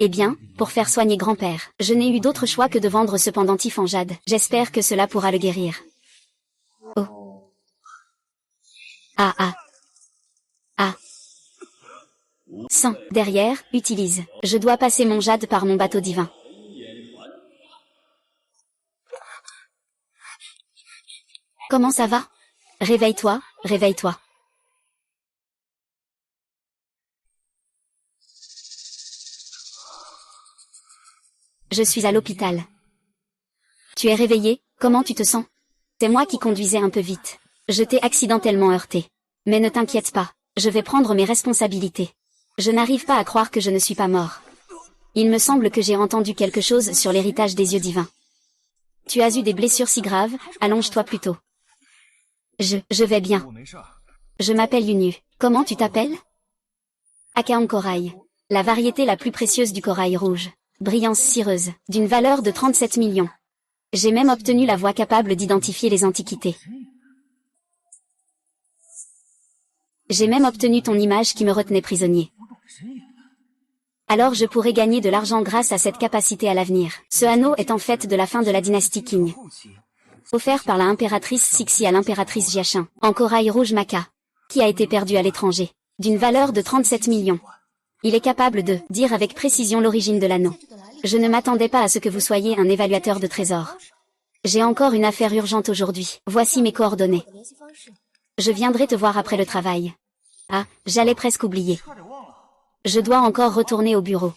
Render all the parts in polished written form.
Eh bien, pour faire soigner grand-père, je n'ai eu d'autre choix que de vendre ce pendentif en jade. J'espère que cela pourra le guérir. Oh. Ah ah. Ah. 100. Derrière, utilise. Je dois passer mon jade par mon bateau divin. Comment ça va? Réveille-toi, réveille-toi. Je suis à l'hôpital. Tu es réveillé, comment tu te sens? C'est moi qui conduisais un peu vite. Je t'ai accidentellement heurté. Mais ne t'inquiète pas, je vais prendre mes responsabilités. Je n'arrive pas à croire que je ne suis pas mort. Il me semble que j'ai entendu quelque chose sur l'héritage des yeux divins. Tu as eu des blessures si graves, allonge-toi plutôt. Je vais bien. Je m'appelle Yunu. Comment tu t'appelles? Akaon corail. La variété la plus précieuse du corail rouge. Brillance cireuse, d'une valeur de 37 millions. J'ai même obtenu la voix capable d'identifier les antiquités. J'ai même obtenu ton image qui me retenait prisonnier. Alors je pourrais gagner de l'argent grâce à cette capacité à l'avenir. Ce anneau est en fait de la fin de la dynastie Qing. Offert par la impératrice Sixi à l'impératrice Jiachin, en corail rouge maca, qui a été perdu à l'étranger, d'une valeur de 37 millions. Il est capable de dire avec précision l'origine de l'anneau. Je ne m'attendais pas à ce que vous soyez un évaluateur de trésors. J'ai encore une affaire urgente aujourd'hui. Voici mes coordonnées. Je viendrai te voir après le travail. Ah, j'allais presque oublier. Je dois encore retourner au bureau.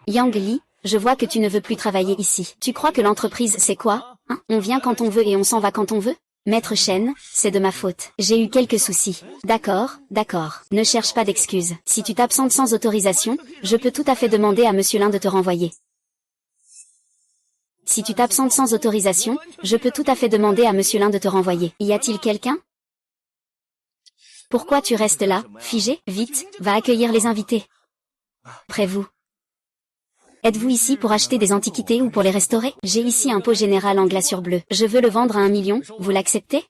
Yang Li, je vois que tu ne veux plus travailler ici. Tu crois que l'entreprise c'est quoi, hein? On vient quand on veut et on s'en va quand on veut? Maître Shen, c'est de ma faute. J'ai eu quelques soucis. D'accord, d'accord. Ne cherche pas d'excuses. Si tu t'absentes sans autorisation, je peux tout à fait demander à Monsieur Lin de te renvoyer. Si tu t'absentes sans autorisation, je peux tout à fait demander à Monsieur Lin de te renvoyer. Y a-t-il quelqu'un? Pourquoi tu restes là, figé? Vite, va accueillir les invités. Près vous. Êtes-vous ici pour acheter des antiquités ou pour les restaurer? J'ai ici un pot général en glaçure bleue. Je veux le vendre à 1 million, vous l'acceptez?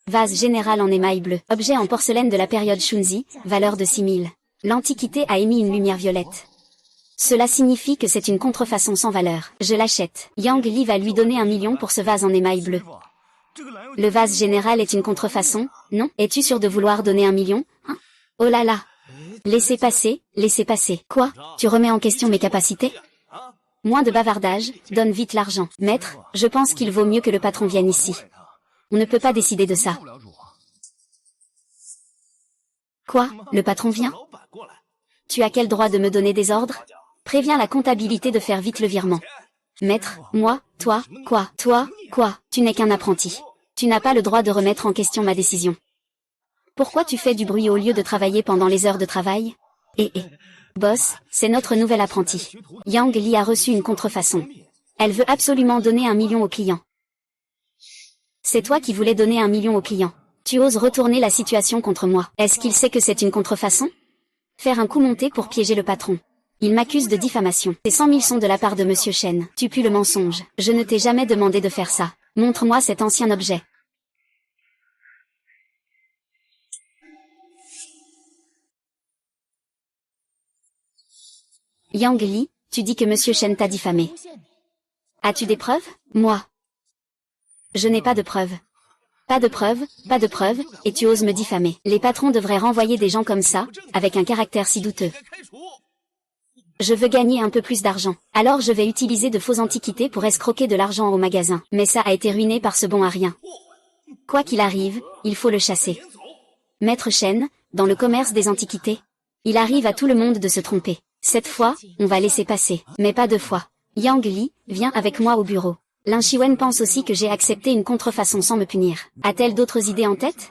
Vase général en émail bleu. Objet en porcelaine de la période Shunzi, valeur de 6000. L'antiquité a émis une lumière violette. Cela signifie que c'est une contrefaçon sans valeur. Je l'achète. Yang Li va lui donner 1 million pour ce vase en émail bleu. Le vase général est une contrefaçon, non? Es-tu sûr de vouloir donner 1 million, hein? Oh là là! Laissez passer, laissez passer. Quoi? Tu remets en question mes capacités? Moins de bavardage, donne vite l'argent. Maître, je pense qu'il vaut mieux que le patron vienne ici. On ne peut pas décider de ça. Quoi? Le patron vient? Tu as quel droit de me donner des ordres? Préviens la comptabilité de faire vite le virement. Maître, moi, toi, quoi? Tu n'es qu'un apprenti. Tu n'as pas le droit de remettre en question ma décision. Pourquoi tu fais du bruit au lieu de travailler pendant les heures de travail? Boss, c'est notre nouvel apprenti. Yang Li a reçu une contrefaçon. Elle veut absolument donner 1 million au client. C'est toi qui voulais donner 1 million au client. Tu oses retourner la situation contre moi. Est-ce qu'il sait que c'est une contrefaçon? Faire un coup monté pour piéger le patron. Il m'accuse de diffamation. Ces 100 000 sont de la part de Monsieur Shen. Tu pues le mensonge. Je ne t'ai jamais demandé de faire ça. Montre-moi cet ancien objet. Yang Li, tu dis que Monsieur Shen t'a diffamé. As-tu des preuves? Moi. Je n'ai pas de preuves. Pas de preuves, et tu oses me diffamer. Les patrons devraient renvoyer des gens comme ça, avec un caractère si douteux. Je veux gagner un peu plus d'argent. Alors je vais utiliser de fausses antiquités pour escroquer de l'argent au magasin. Mais ça a été ruiné par ce bon à rien. Quoi qu'il arrive, il faut le chasser. Maître Shen, dans le commerce des antiquités, il arrive à tout le monde de se tromper. Cette fois, on va laisser passer, mais pas 2 fois. Yang Li, viens avec moi au bureau. Lin Shiwen pense aussi que j'ai accepté une contrefaçon sans me punir. A-t-elle d'autres idées en tête?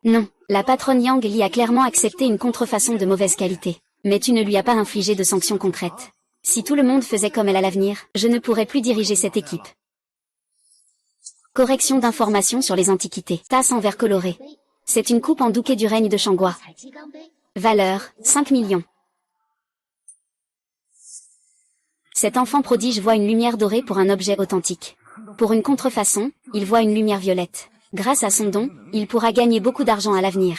Non, la patronne Yang Li a clairement accepté une contrefaçon de mauvaise qualité. Mais tu ne lui as pas infligé de sanctions concrètes. Si tout le monde faisait comme elle à l'avenir, je ne pourrais plus diriger cette équipe. Correction d'informations sur les antiquités. Tasse en verre coloré. C'est une coupe en douquet du règne de Shangua. Valeur, 5 millions. Cet enfant prodige voit une lumière dorée pour un objet authentique. Pour une contrefaçon, il voit une lumière violette. Grâce à son don, il pourra gagner beaucoup d'argent à l'avenir.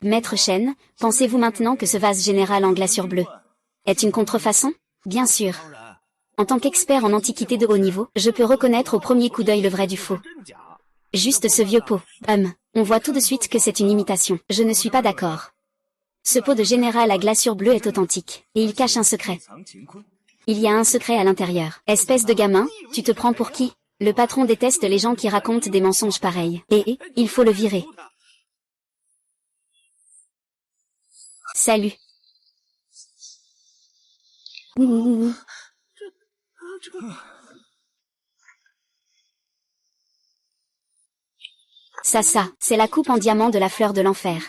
Maître Shen, pensez-vous maintenant que ce vase général en glaçure bleue est une contrefaçon? Bien sûr. En tant qu'expert en antiquité de haut niveau, je peux reconnaître au premier coup d'œil le vrai du faux. Juste ce vieux pot. On voit tout de suite que c'est une imitation. Je ne suis pas d'accord. Ce pot de général à glaçure bleue est authentique, et il cache un secret. Il y a un secret à l'intérieur. Espèce de gamin, tu te prends pour qui? Le patron déteste les gens qui racontent des mensonges pareils. Et, il faut le virer. Salut. Ça, c'est la coupe en diamant de la fleur de l'enfer.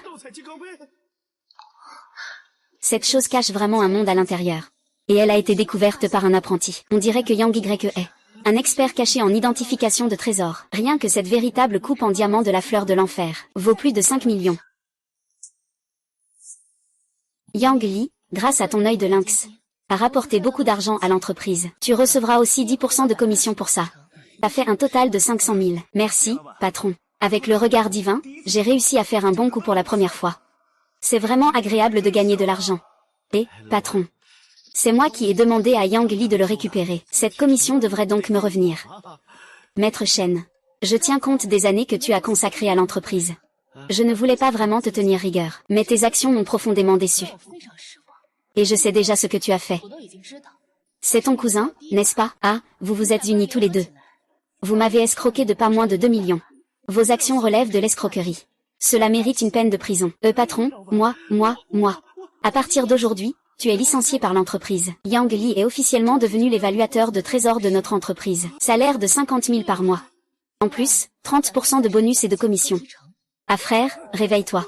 Cette chose cache vraiment un monde à l'intérieur. Et elle a été découverte par un apprenti. On dirait que Yang Y est un expert caché en identification de trésors. Rien que cette véritable coupe en diamant de la fleur de l'enfer vaut plus de 5 millions. Yang Li, grâce à ton œil de lynx, a rapporté beaucoup d'argent à l'entreprise. Tu recevras aussi 10% de commission pour ça. Ça fait un total de 500 000. Merci, patron. Avec le regard divin, j'ai réussi à faire un bon coup pour la première fois. C'est vraiment agréable de gagner de l'argent. Et, patron, c'est moi qui ai demandé à Yang Li de le récupérer. Cette commission devrait donc me revenir. Maître Shen, je tiens compte des années que tu as consacrées à l'entreprise. Je ne voulais pas vraiment te tenir rigueur, mais tes actions m'ont profondément déçu. Et je sais déjà ce que tu as fait. C'est ton cousin, n'est-ce pas? Ah, vous vous êtes unis tous les deux. Vous m'avez escroqué de pas moins de 2 millions. Vos actions relèvent de l'escroquerie. Cela mérite une peine de prison. Patron, moi. À partir d'aujourd'hui, tu es licencié par l'entreprise. Yang Li est officiellement devenu l'évaluateur de trésors de notre entreprise. Salaire de 50 000 par mois. En plus, 30% de bonus et de commission. Ah frère, réveille-toi.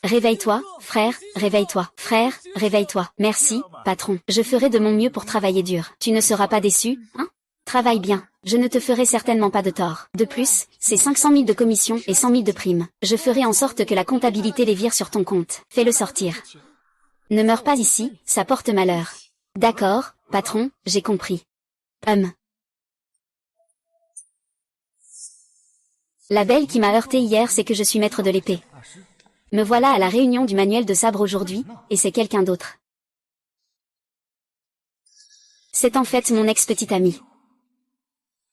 Réveille-toi, frère, réveille-toi. Frère, réveille-toi. Merci, patron. Je ferai de mon mieux pour travailler dur. Tu ne seras pas déçu, hein? Travaille bien. Je ne te ferai certainement pas de tort. De plus, c'est 500 000 de commission et 100 000 de primes. Je ferai en sorte que la comptabilité les vire sur ton compte. Fais-le sortir. Ne meurs pas ici, ça porte malheur. D'accord, patron, j'ai compris. La belle qui m'a heurté hier c'est que je suis maître de l'épée. Me voilà à la réunion du manuel de sabre aujourd'hui, et c'est quelqu'un d'autre. C'est en fait mon ex-petite amie.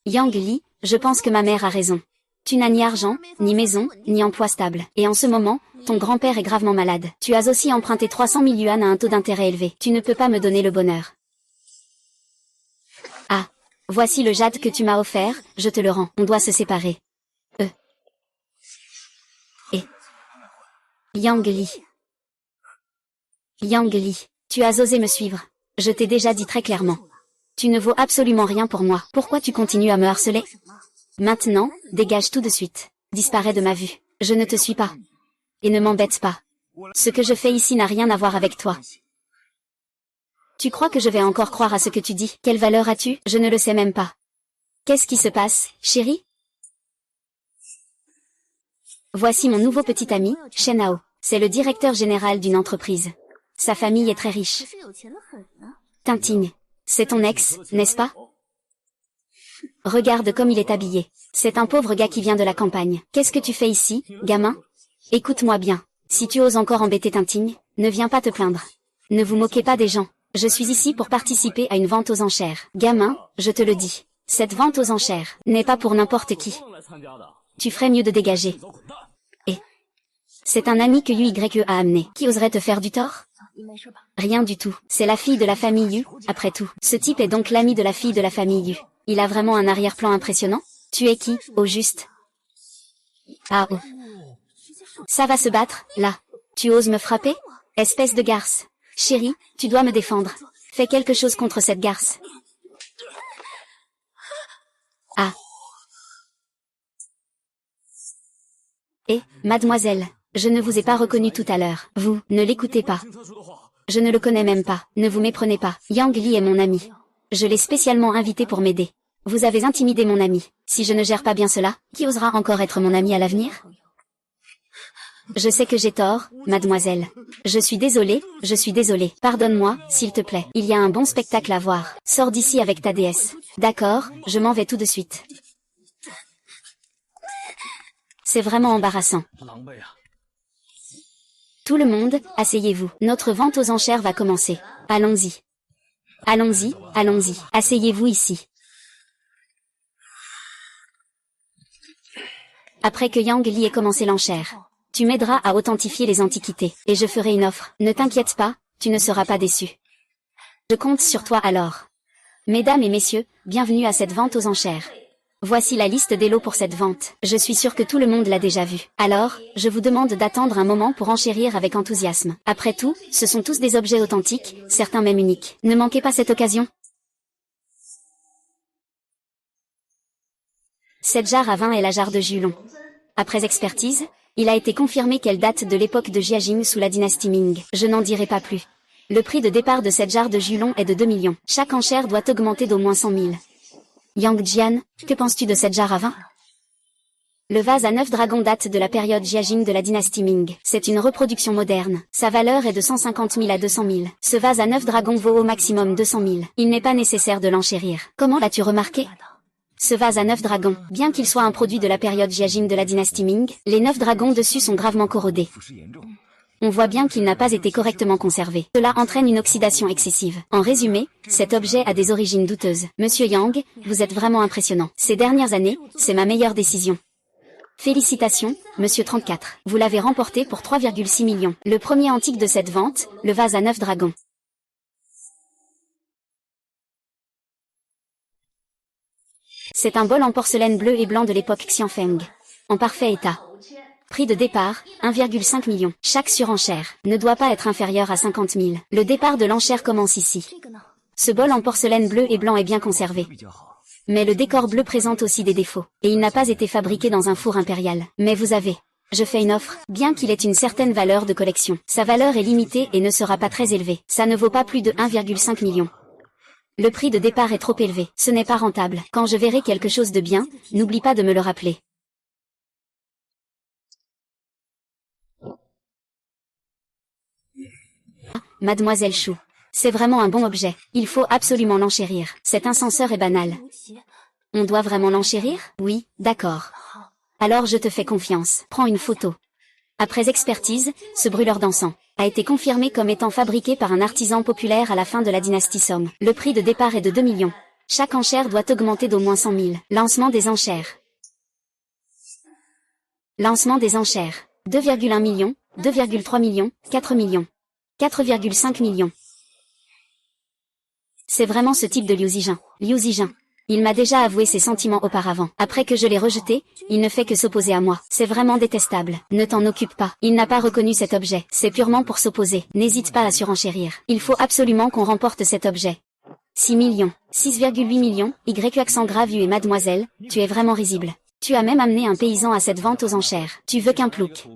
Yang Li, je pense que ma mère a raison. Tu n'as ni argent, ni maison, ni emploi stable. Et en ce moment, ton grand-père est gravement malade. Tu as aussi emprunté 300 000 yuan à un taux d'intérêt élevé. Tu ne peux pas me donner le bonheur. Ah, voici le jade que tu m'as offert, je te le rends. On doit se séparer. Yang Li. Yang Li, tu as osé me suivre. Je t'ai déjà dit très clairement. Tu ne vaux absolument rien pour moi. Pourquoi tu continues à me harceler? Maintenant, dégage tout de suite. Disparais de ma vue. Je ne te suis pas. Et ne m'embête pas. Ce que je fais ici n'a rien à voir avec toi. Tu crois que je vais encore croire à ce que tu dis? Quelle valeur as-tu? Je ne le sais même pas. Qu'est-ce qui se passe, chérie? Voici mon nouveau petit ami, Shen Hao. C'est le directeur général d'une entreprise. Sa famille est très riche. Tinting. C'est ton ex, n'est-ce pas? Regarde comme il est habillé. C'est un pauvre gars qui vient de la campagne. Qu'est-ce que tu fais ici, gamin? Écoute-moi bien. Si tu oses encore embêter Tinting, ne viens pas te plaindre. Ne vous moquez pas des gens. Je suis ici pour participer à une vente aux enchères. Gamin, je te le dis. Cette vente aux enchères n'est pas pour n'importe qui. Tu ferais mieux de dégager. Et c'est un ami que YE a amené. Qui oserait te faire du tort? Rien du tout. C'est la fille de la famille Yu, après tout. Ce type est donc l'ami de la fille de la famille Yu. Il a vraiment un arrière-plan impressionnant? Tu es qui, au juste? Ah oh. Ça va se battre, là. Tu oses me frapper? Espèce de garce. Chérie, tu dois me défendre. Fais quelque chose contre cette garce. Ah. Mademoiselle, je ne vous ai pas reconnu tout à l'heure. Vous, ne l'écoutez pas. Je ne le connais même pas. Ne vous méprenez pas. Yang Li est mon ami. Je l'ai spécialement invité pour m'aider. Vous avez intimidé mon ami. Si je ne gère pas bien cela, qui osera encore être mon ami à l'avenir? Je sais que j'ai tort, mademoiselle. Je suis désolée. Pardonne-moi, s'il te plaît. Il y a un bon spectacle à voir. Sors d'ici avec ta déesse. D'accord, je m'en vais tout de suite. C'est vraiment embarrassant. Tout le monde, asseyez-vous. Notre vente aux enchères va commencer. Allons-y. Allons-y, allons-y. Asseyez-vous ici. Après que Yang Li ait commencé l'enchère, tu m'aideras à authentifier les antiquités, et je ferai une offre. Ne t'inquiète pas, tu ne seras pas déçu. Je compte sur toi alors. Mesdames et messieurs, bienvenue à cette vente aux enchères. Voici la liste des lots pour cette vente. Je suis sûr que tout le monde l'a déjà vu. Alors, je vous demande d'attendre un moment pour enchérir avec enthousiasme. Après tout, ce sont tous des objets authentiques, certains même uniques. Ne manquez pas cette occasion. Cette jarre à vin est la jarre de Julon. Après expertise, il a été confirmé qu'elle date de l'époque de Jiajing sous la dynastie Ming. Je n'en dirai pas plus. Le prix de départ de cette jarre de Julon est de 2 millions. Chaque enchère doit augmenter d'au moins 100 000. Yang Jian, que penses-tu de cette jarre à vin? Le vase à 9 dragons date de la période Jiajing de la dynastie Ming. C'est une reproduction moderne. Sa valeur est de 150 000 à 200 000. Ce vase à 9 dragons vaut au maximum 200 000. Il n'est pas nécessaire de l'enchérir. Comment l'as-tu remarqué? Ce vase à 9 dragons, bien qu'il soit un produit de la période Jiajing de la dynastie Ming, les 9 dragons dessus sont gravement corrodés. On voit bien qu'il n'a pas été correctement conservé. Cela entraîne une oxydation excessive. En résumé, cet objet a des origines douteuses. Monsieur Yang, vous êtes vraiment impressionnant. Ces dernières années, c'est ma meilleure décision. Félicitations, Monsieur 34. Vous l'avez remporté pour 3,6 millions. Le premier antique de cette vente, le vase à 9 dragons. C'est un bol en porcelaine bleu et blanc de l'époque Xianfeng. En parfait état. Prix de départ, 1,5 million. Chaque surenchère ne doit pas être inférieur à 50 000. Le départ de l'enchère commence ici. Ce bol en porcelaine bleu et blanc est bien conservé. Mais le décor bleu présente aussi des défauts. Et il n'a pas été fabriqué dans un four impérial. Mais vous avez. Je fais une offre, bien qu'il ait une certaine valeur de collection. Sa valeur est limitée et ne sera pas très élevée. Ça ne vaut pas plus de 1,5 million. Le prix de départ est trop élevé. Ce n'est pas rentable. Quand je verrai quelque chose de bien, n'oublie pas de me le rappeler. Mademoiselle Chou. C'est vraiment un bon objet. Il faut absolument l'enchérir. Cet incenseur est banal. On doit vraiment l'enchérir? Oui, d'accord. Alors je te fais confiance. Prends une photo. Après expertise, ce brûleur d'encens a été confirmé comme étant fabriqué par un artisan populaire à la fin de la dynastie Song. Le prix de départ est de 2 millions. Chaque enchère doit augmenter d'au moins 100 000. Lancement des enchères. Lancement des enchères. 2,1 millions, 2,3 millions, 4 millions. 4,5 millions. C'est vraiment ce type de Liu Zijin. Liu Zijin. Il m'a déjà avoué ses sentiments auparavant. Après que je l'ai rejeté, il ne fait que s'opposer à moi. C'est vraiment détestable. Ne t'en occupe pas. Il n'a pas reconnu cet objet. C'est purement pour s'opposer. N'hésite pas à surenchérir. Il faut absolument qu'on remporte cet objet. 6 millions. 6,8 millions. Y accent grave et mademoiselle, tu es vraiment risible. Tu as même amené un paysan à cette vente aux enchères. Tu veux qu'un plouc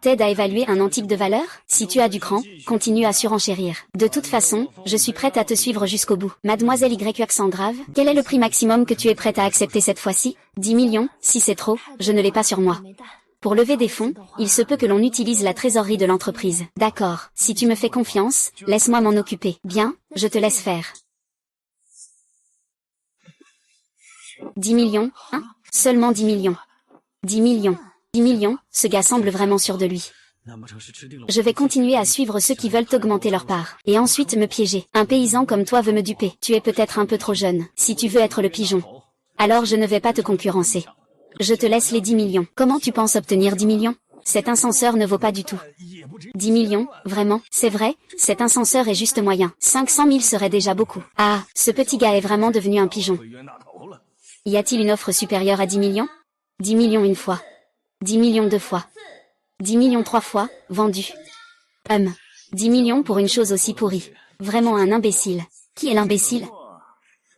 t'aide à évaluer un antique de valeur? Si tu as du cran, continue à surenchérir. De toute façon, je suis prête à te suivre jusqu'au bout. Mademoiselle Y accent grave, quel est le prix maximum que tu es prête à accepter cette fois-ci? 10 millions, si c'est trop, je ne l'ai pas sur moi. Pour lever des fonds, il se peut que l'on utilise la trésorerie de l'entreprise. D'accord, si tu me fais confiance, laisse-moi m'en occuper. Bien, je te laisse faire. 10 millions, hein? Seulement 10 millions. 10 millions. 10 millions, ce gars semble vraiment sûr de lui. Je vais continuer à suivre ceux qui veulent augmenter leur part, et ensuite me piéger. Un paysan comme toi veut me duper. Tu es peut-être un peu trop jeune, si tu veux être le pigeon. Alors je ne vais pas te concurrencer. Je te laisse les 10 millions. Comment tu penses obtenir 10 millions? Cet incenseur ne vaut pas du tout. 10 millions, vraiment, c'est vrai, cet incenseur est juste moyen. 500 000 serait déjà beaucoup. Ah, ce petit gars est vraiment devenu un pigeon. Y a-t-il une offre supérieure à 10 millions? 10 millions une fois. 10 millions deux fois. 10 millions trois fois, vendu. 10 millions pour une chose aussi pourrie. Vraiment un imbécile. Qui est l'imbécile?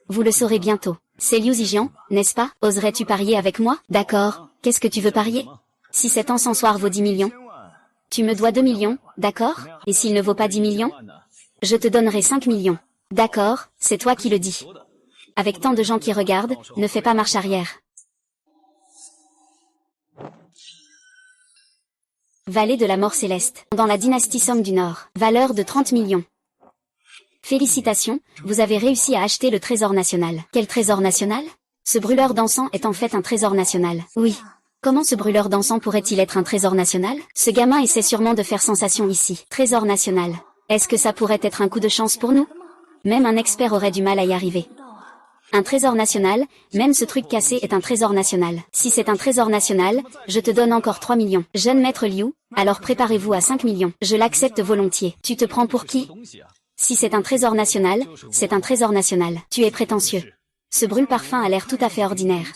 Vous le saurez bientôt. C'est Liu Zijian, n'est-ce pas? Oserais-tu parier avec moi? D'accord, qu'est-ce que tu veux parier? Si cet encensoir vaut 10 millions, tu me dois 2 millions, d'accord? Et s'il ne vaut pas 10 millions? Je te donnerai 5 millions. D'accord, c'est toi qui le dis. Avec tant de gens qui regardent, ne fais pas marche arrière. Vallée de la mort céleste, dans la dynastie Song du Nord, valeur de 30 millions. Félicitations, vous avez réussi à acheter le trésor national. Quel trésor national? Ce brûleur d'encens est en fait un trésor national. Oui. Comment ce brûleur d'encens pourrait-il être un trésor national? Ce gamin essaie sûrement de faire sensation ici. Trésor national. Est-ce que ça pourrait être un coup de chance pour nous? Même un expert aurait du mal à y arriver. Un trésor national, même ce truc cassé est un trésor national. Si c'est un trésor national, je te donne encore 3 millions. Jeune maître Liu, alors préparez-vous à 5 millions. Je l'accepte volontiers. Tu te prends pour qui? Si c'est un trésor national, c'est un trésor national. Tu es prétentieux. Ce brûle-parfum a l'air tout à fait ordinaire.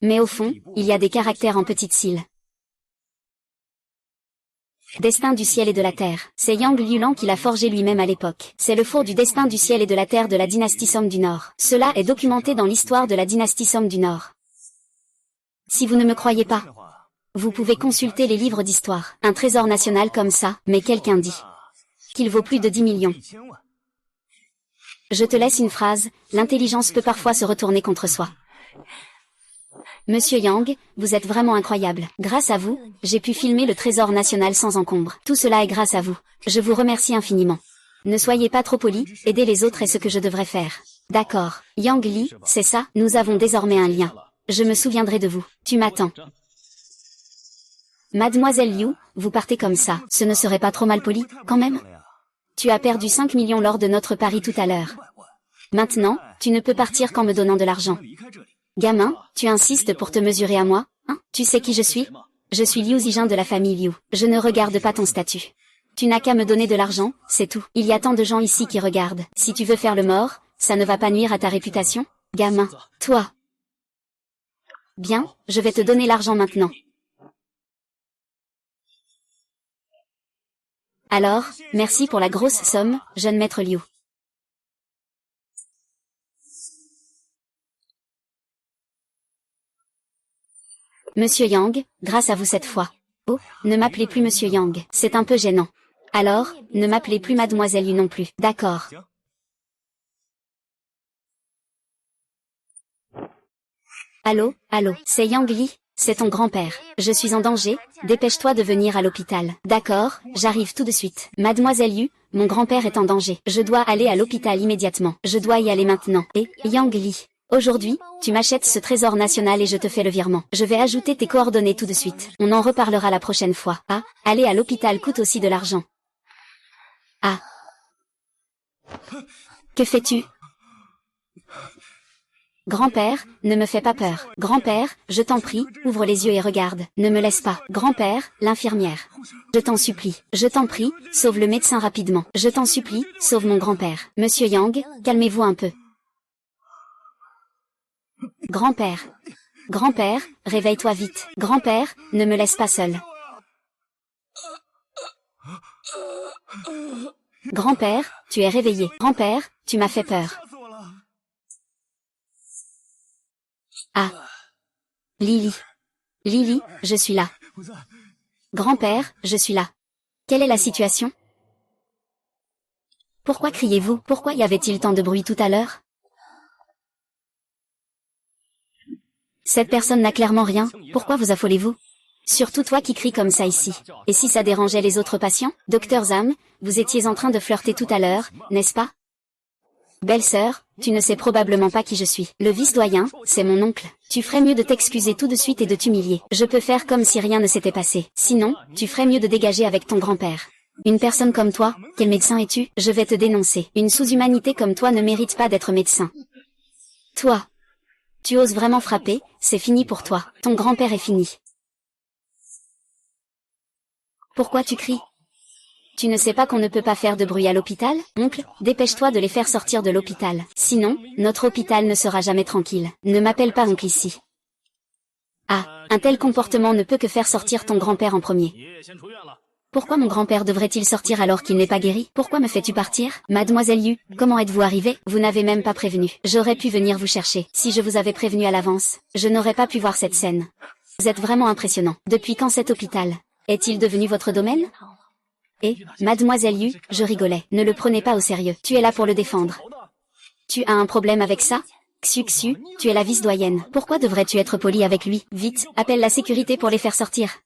Mais au fond, il y a des caractères en petites cils. Destin du ciel et de la terre. C'est Yang Liulan qui l'a forgé lui-même à l'époque. C'est le four du destin du ciel et de la terre de la dynastie Song du Nord. Cela est documenté dans l'histoire de la dynastie Song du Nord. Si vous ne me croyez pas, vous pouvez consulter les livres d'histoire. Un trésor national comme ça, mais quelqu'un dit qu'il vaut plus de 10 millions. Je te laisse une phrase, l'intelligence peut parfois se retourner contre soi. Monsieur Yang, vous êtes vraiment incroyable. Grâce à vous, j'ai pu filmer le trésor national sans encombre. Tout cela est grâce à vous. Je vous remercie infiniment. Ne soyez pas trop poli, aider les autres est ce que je devrais faire. D'accord. Yang Li, c'est ça, nous avons désormais un lien. Je me souviendrai de vous. Tu m'attends. Mademoiselle Liu, vous partez comme ça. Ce ne serait pas trop mal poli, quand même? Tu as perdu 5 millions lors de notre pari tout à l'heure. Maintenant, tu ne peux partir qu'en me donnant de l'argent. Gamin, tu insistes pour te mesurer à moi, hein? Tu sais qui je suis? Je suis Liu Zijin de la famille Liu. Je ne regarde pas ton statut. Tu n'as qu'à me donner de l'argent, c'est tout. Il y a tant de gens ici qui regardent. Si tu veux faire le mort, ça ne va pas nuire à ta réputation? Gamin, toi. Bien, je vais te donner l'argent maintenant. Alors, merci pour la grosse somme, jeune maître Liu. Monsieur Yang, grâce à vous cette fois. Oh, ne m'appelez plus Monsieur Yang, c'est un peu gênant. Alors, ne m'appelez plus Mademoiselle Yu non plus. D'accord. Allô, allô, c'est Yang Li, c'est ton grand-père. Je suis en danger, dépêche-toi de venir à l'hôpital. D'accord, j'arrive tout de suite. Mademoiselle Yu, mon grand-père est en danger. Je dois aller à l'hôpital immédiatement. Je dois y aller maintenant. Et, Yang Li. Aujourd'hui, tu m'achètes ce trésor national et je te fais le virement. Je vais ajouter tes coordonnées tout de suite. On en reparlera la prochaine fois. Ah, aller à l'hôpital coûte aussi de l'argent. Ah. Que fais-tu? Grand-père, ne me fais pas peur. Grand-père, je t'en prie, ouvre les yeux et regarde. Ne me laisse pas. Grand-père, l'infirmière. Je t'en supplie. Je t'en prie, sauve le médecin rapidement. Je t'en supplie, sauve mon grand-père. Monsieur Yang, calmez-vous un peu. Grand-père. Grand-père, réveille-toi vite. Grand-père, ne me laisse pas seul. Grand-père, tu es réveillé. Grand-père, tu m'as fait peur. Ah. Lily. Lily, je suis là. Grand-père, je suis là. Quelle est la situation? Pourquoi criez-vous? Pourquoi y avait-il tant de bruit tout à l'heure? Cette personne n'a clairement rien, pourquoi vous affolez-vous? Surtout toi qui cries comme ça ici. Et si ça dérangeait les autres patients? Docteur Zhang, vous étiez en train de flirter tout à l'heure, n'est-ce pas? Belle-sœur, tu ne sais probablement pas qui je suis. Le vice-doyen, c'est mon oncle. Tu ferais mieux de t'excuser tout de suite et de t'humilier. Je peux faire comme si rien ne s'était passé. Sinon, tu ferais mieux de dégager avec ton grand-père. Une personne comme toi, quel médecin es-tu? Je vais te dénoncer. Une sous-humanité comme toi ne mérite pas d'être médecin. Toi. Tu oses vraiment frapper, c'est fini pour toi. Ton grand-père est fini. Pourquoi tu cries? Tu ne sais pas qu'on ne peut pas faire de bruit à l'hôpital? Oncle, dépêche-toi de les faire sortir de l'hôpital. Sinon, notre hôpital ne sera jamais tranquille. Ne m'appelle pas oncle ici. Ah, un tel comportement ne peut que faire sortir ton grand-père en premier. Pourquoi mon grand-père devrait-il sortir alors qu'il n'est pas guéri? Pourquoi me fais-tu partir? Mademoiselle Yu, comment êtes-vous arrivée? Vous n'avez même pas prévenu. J'aurais pu venir vous chercher. Si je vous avais prévenu à l'avance, je n'aurais pas pu voir cette scène. Vous êtes vraiment impressionnant. Depuis quand cet hôpital est-il devenu votre domaine? Et, Mademoiselle Yu, je rigolais. Ne le prenez pas au sérieux. Tu es là pour le défendre. Tu as un problème avec ça? Xu Xu, tu es la vice-doyenne. Pourquoi devrais-tu être poli avec lui? Vite, appelle la sécurité pour les faire sortir.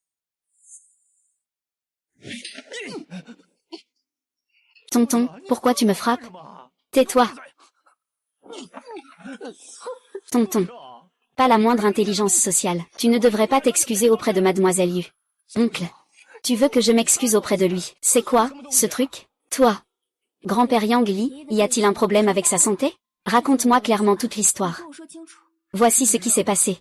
Tonton, pourquoi tu me frappes? Tais-toi. Tonton. pas la moindre intelligence sociale. Tu ne devrais pas t'excuser auprès de mademoiselle Yu. Oncle. Tu veux que je m'excuse auprès de lui? C'est quoi, ce truc? Toi. Grand-père Yang Li, y a-t-il un problème avec sa santé? Raconte-moi clairement toute l'histoire. Voici ce qui s'est passé.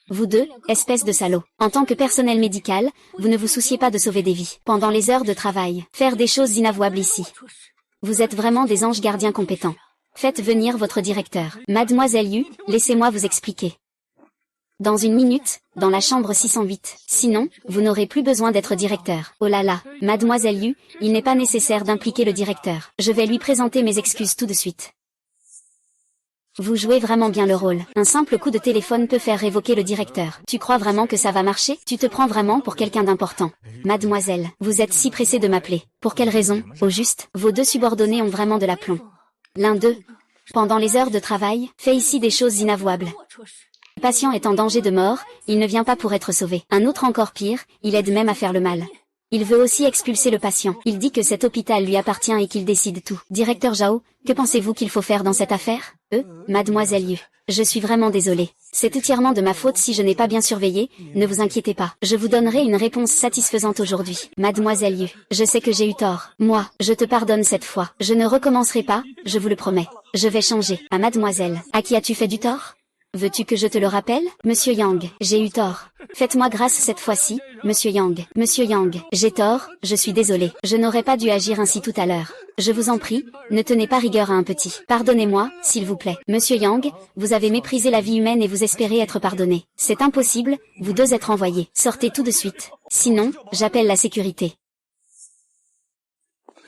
Vous deux, espèce de salauds. En tant que personnel médical, vous ne vous souciez pas de sauver des vies. Pendant les heures de travail, faire des choses inavouables ici. Vous êtes vraiment des anges gardiens compétents. Faites venir votre directeur. Mademoiselle Yu, laissez-moi vous expliquer. Dans une minute, dans la chambre 608. Sinon, vous n'aurez plus besoin d'être directeur. Oh là là, mademoiselle Yu, il n'est pas nécessaire d'impliquer le directeur. Je vais lui présenter mes excuses tout de suite. Vous jouez vraiment bien le rôle. Un simple coup de téléphone peut faire révoquer le directeur. Tu crois vraiment que ça va marcher? Tu te prends vraiment pour quelqu'un d'important. Mademoiselle, vous êtes si pressée de m'appeler. Pour quelle raison? Au juste, vos deux subordonnés ont vraiment de l'aplomb. L'un d'eux, pendant les heures de travail, fait ici des choses inavouables. Le patient est en danger de mort, il ne vient pas pour être sauvé. Un autre encore pire, il aide même à faire le mal. Il veut aussi expulser le patient. Il dit que cet hôpital lui appartient et qu'il décide tout. Directeur Zhao, que pensez-vous qu'il faut faire dans cette affaire? Mademoiselle Yu. Je suis vraiment désolée. C'est entièrement de ma faute si je n'ai pas bien surveillé, ne vous inquiétez pas. Je vous donnerai une réponse satisfaisante aujourd'hui. Mademoiselle Yu, je sais que j'ai eu tort. Moi, je te pardonne cette fois. Je ne recommencerai pas, je vous le promets. Je vais changer. À mademoiselle, à qui as-tu fait du tort? Veux-tu que je te le rappelle? Monsieur Yang, j'ai eu tort. Faites-moi grâce cette fois-ci, Monsieur Yang. Monsieur Yang, j'ai tort, je suis désolé. Je n'aurais pas dû agir ainsi tout à l'heure. Je vous en prie, ne tenez pas rigueur à un petit. Pardonnez-moi, s'il vous plaît. Monsieur Yang, vous avez méprisé la vie humaine et vous espérez être pardonné. C'est impossible, vous deux êtes renvoyés. Sortez tout de suite. Sinon, j'appelle la sécurité.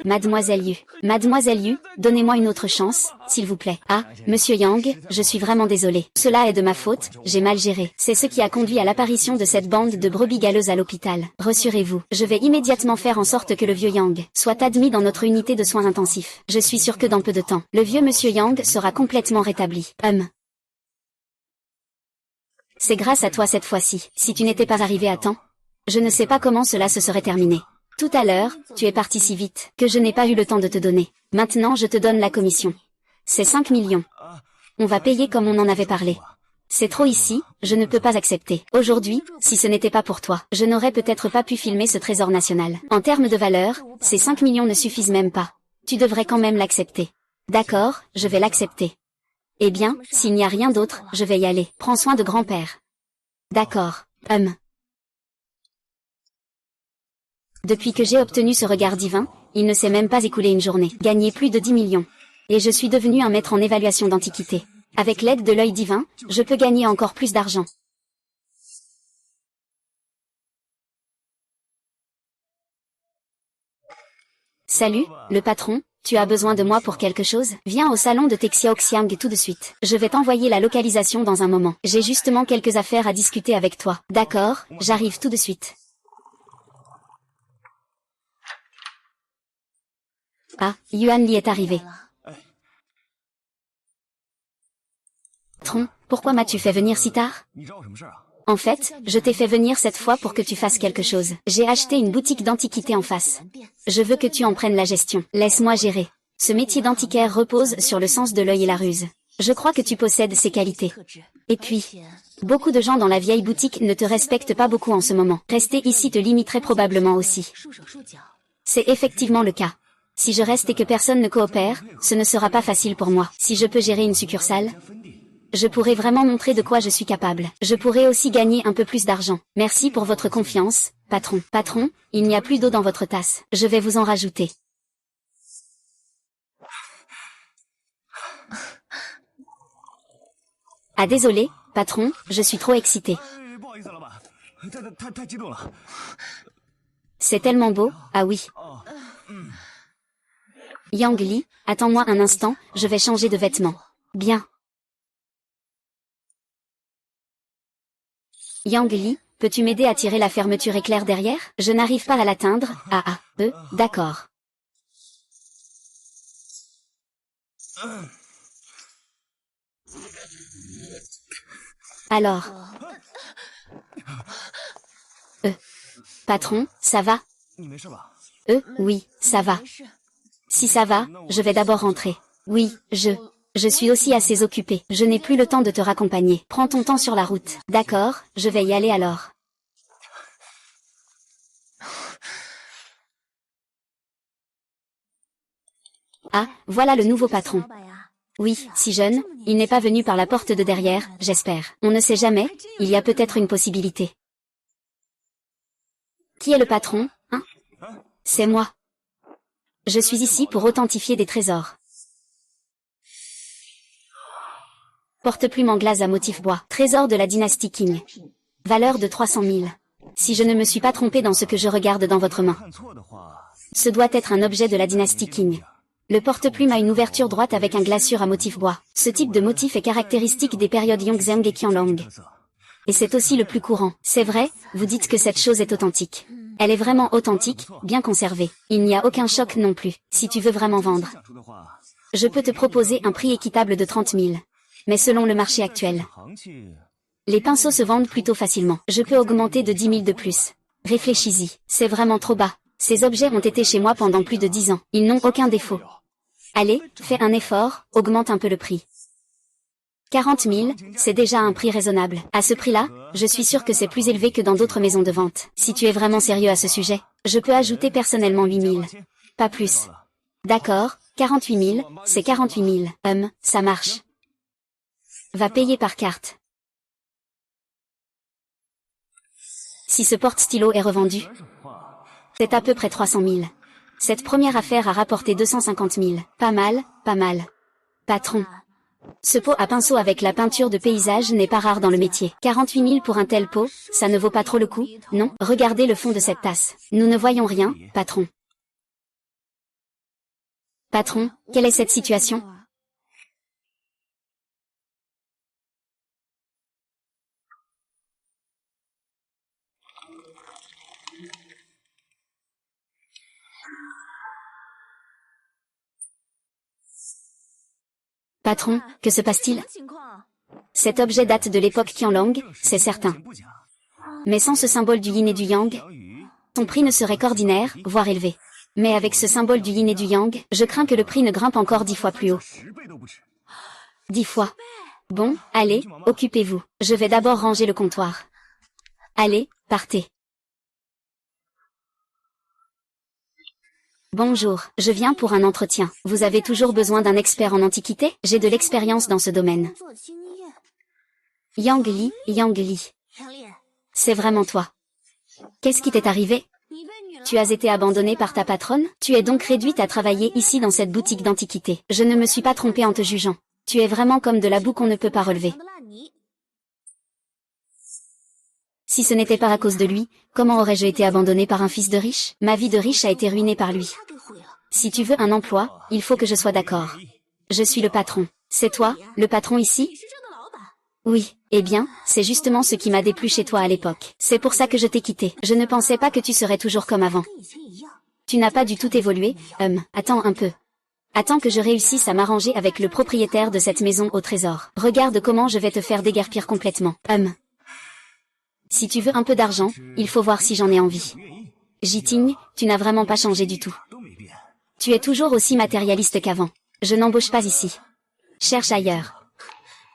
Mademoiselle Yu, donnez-moi une autre chance, s'il vous plaît. Ah, Monsieur Yang, je suis vraiment désolé. Cela est de ma faute, j'ai mal géré. C'est ce qui a conduit à l'apparition de cette bande de brebis galeuses à l'hôpital. Rassurez-vous, je vais immédiatement faire en sorte que le vieux Yang soit admis dans notre unité de soins intensifs. Je suis sûr que dans peu de temps, le vieux Monsieur Yang sera complètement rétabli. C'est grâce à toi cette fois-ci. Si tu n'étais pas arrivé à temps, je ne sais pas comment cela se serait terminé. Tout à l'heure, tu es parti si vite, que je n'ai pas eu le temps de te donner. Maintenant je te donne la commission. C'est 5 millions. On va payer comme on en avait parlé. C'est trop ici, je ne peux pas accepter. Aujourd'hui, si ce n'était pas pour toi, je n'aurais peut-être pas pu filmer ce trésor national. En termes de valeur, ces 5 millions ne suffisent même pas. Tu devrais quand même l'accepter. D'accord, je vais l'accepter. Eh bien, s'il n'y a rien d'autre, je vais y aller. Prends soin de grand-père. D'accord, Depuis que j'ai obtenu ce regard divin, il ne s'est même pas écoulé une journée. Gagné plus de 10 millions. Et je suis devenu un maître en évaluation d'antiquité. Avec l'aide de l'œil divin, je peux gagner encore plus d'argent. Salut, le patron, tu as besoin de moi pour quelque chose? Viens au salon de Texiaoxiang tout de suite. Je vais t'envoyer la localisation dans un moment. J'ai justement quelques affaires à discuter avec toi. D'accord, j'arrive tout de suite. Ah, Yuan Li est arrivé. Patron, pourquoi m'as-tu fait venir si tard? En fait, je t'ai fait venir cette fois pour que tu fasses quelque chose. J'ai acheté une boutique d'antiquités en face. Je veux que tu en prennes la gestion. Laisse-moi gérer. Ce métier d'antiquaire repose sur le sens de l'œil et la ruse. Je crois que tu possèdes ces qualités. Et puis, beaucoup de gens dans la vieille boutique ne te respectent pas beaucoup en ce moment. Rester ici te limiterait probablement aussi. C'est effectivement le cas. Si je reste et que personne ne coopère, ce ne sera pas facile pour moi. Si je peux gérer une succursale, je pourrais vraiment montrer de quoi je suis capable. Je pourrais aussi gagner un peu plus d'argent. Merci pour votre confiance, patron. Patron, il n'y a plus d'eau dans votre tasse. Je vais vous en rajouter. Ah désolé, patron, je suis trop excité. C'est tellement beau, ah oui. Yang Li, attends-moi un instant, je vais changer de vêtements. Bien. Yang Li, peux-tu m'aider à tirer la fermeture éclair derrière? Je n'arrive pas à l'atteindre. D'accord. Alors. Patron, ça va? Oui, ça va. Si ça va, je vais d'abord rentrer. Oui, Je suis aussi assez occupée. Je n'ai plus le temps de te raccompagner. Prends ton temps sur la route. D'accord, je vais y aller alors. Ah, voilà le nouveau patron. Oui, si jeune, il n'est pas venu par la porte de derrière, j'espère. On ne sait jamais, il y a peut-être une possibilité. Qui est le patron, hein? C'est moi. Je suis ici pour authentifier des trésors. Porte-plume en glace à motif bois. Trésor de la dynastie Qing. Valeur de 300 000. Si je ne me suis pas trompé dans ce que je regarde dans votre main. Ce doit être un objet de la dynastie Qing. Le porte-plume a une ouverture droite avec un glaçure à motif bois. Ce type de motif est caractéristique des périodes Yongzheng et Qianlong. Et c'est aussi le plus courant. C'est vrai, vous dites que cette chose est authentique. Elle est vraiment authentique, bien conservée. Il n'y a aucun choc non plus, si tu veux vraiment vendre. Je peux te proposer un prix équitable de 30 000. Mais selon le marché actuel. Les pinceaux se vendent plutôt facilement. Je peux augmenter de 10 000 de plus. Réfléchis-y, c'est vraiment trop bas. Ces objets ont été chez moi pendant plus de 10 ans. Ils n'ont aucun défaut. Allez, fais un effort, augmente un peu le prix. 40 000, c'est déjà un prix raisonnable. À ce prix-là, je suis sûr que c'est plus élevé que dans d'autres maisons de vente. Si tu es vraiment sérieux à ce sujet, je peux ajouter personnellement 8 000. Pas plus. D'accord, 48 000, c'est 48 000. Ça marche. Va payer par carte. Si ce porte-stylo est revendu, c'est à peu près 300 000. Cette première affaire a rapporté 250 000. Pas mal, pas mal. Patron. Ce pot à pinceau avec la peinture de paysage n'est pas rare dans le métier. 48 000 pour un tel pot, ça ne vaut pas trop le coup, non? Regardez le fond de cette tasse. Nous ne voyons rien, patron. Patron, quelle est cette situation? Patron, que se passe-t-il? Cet objet date de l'époque Qianlong, c'est certain. Mais sans ce symbole du yin et du yang, son prix ne serait qu'ordinaire, voire élevé. Mais avec ce symbole du yin et du yang, je crains que le prix ne grimpe encore 10 fois plus haut. 10 fois. Bon, allez, occupez-vous. Je vais d'abord ranger le comptoir. Allez, partez. Bonjour, je viens pour un entretien. Vous avez toujours besoin d'un expert en antiquité? J'ai de l'expérience dans ce domaine. Yang Li. C'est vraiment toi. Qu'est-ce qui t'est arrivé? Tu as été abandonnée par ta patronne? Tu es donc réduite à travailler ici dans cette boutique d'antiquité. Je ne me suis pas trompée en te jugeant. Tu es vraiment comme de la boue qu'on ne peut pas relever. Si ce n'était pas à cause de lui, comment aurais-je été abandonnée par un fils de riche? Ma vie de riche a été ruinée par lui. Si tu veux un emploi, il faut que je sois d'accord. Je suis le patron. C'est toi, le patron ici? Oui, eh bien, c'est justement ce qui m'a déplu chez toi à l'époque. C'est pour ça que je t'ai quitté. Je ne pensais pas que tu serais toujours comme avant. Tu n'as pas du tout évolué, attends un peu. Attends que je réussisse à m'arranger avec le propriétaire de cette maison au trésor. Regarde comment je vais te faire déguerpir complètement. Si tu veux un peu d'argent, il faut voir si j'en ai envie. Jiting, tu n'as vraiment pas changé du tout. Tu es toujours aussi matérialiste qu'avant. Je n'embauche pas ici. Cherche ailleurs.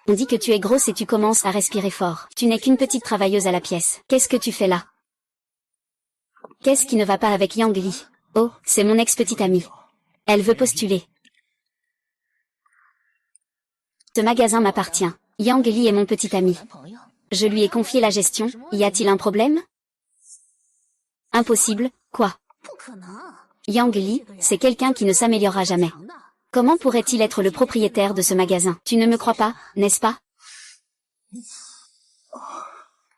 On dit que tu es grosse et tu commences à respirer fort. Tu n'es qu'une petite travailleuse à la pièce. Qu'est-ce que tu fais là? Qu'est-ce qui ne va pas avec Yang Li? Oh, c'est mon ex-petite amie. Elle veut postuler. Ce magasin m'appartient. Yang Li est mon petit ami. Je lui ai confié la gestion, y a-t-il un problème? Impossible, quoi? Yang Li, c'est quelqu'un qui ne s'améliorera jamais. Comment pourrait-il être le propriétaire de ce magasin? Tu ne me crois pas, n'est-ce pas?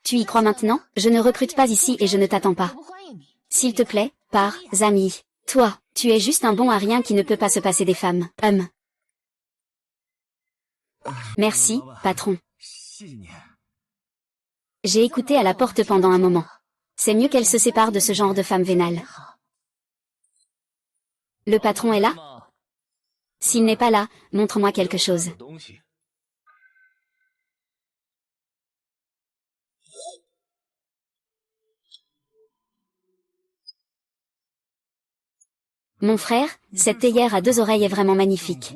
Tu y crois maintenant? Je ne recrute pas ici et je ne t'attends pas. S'il te plaît, pars, Zami. Toi, tu es juste un bon à rien qui ne peut pas se passer des femmes. Merci, patron. J'ai écouté à la porte pendant un moment. C'est mieux qu'elle se sépare de ce genre de femme vénale. Le patron est là? S'il n'est pas là, montre-moi quelque chose. Mon frère, cette théière à 2 oreilles est vraiment magnifique.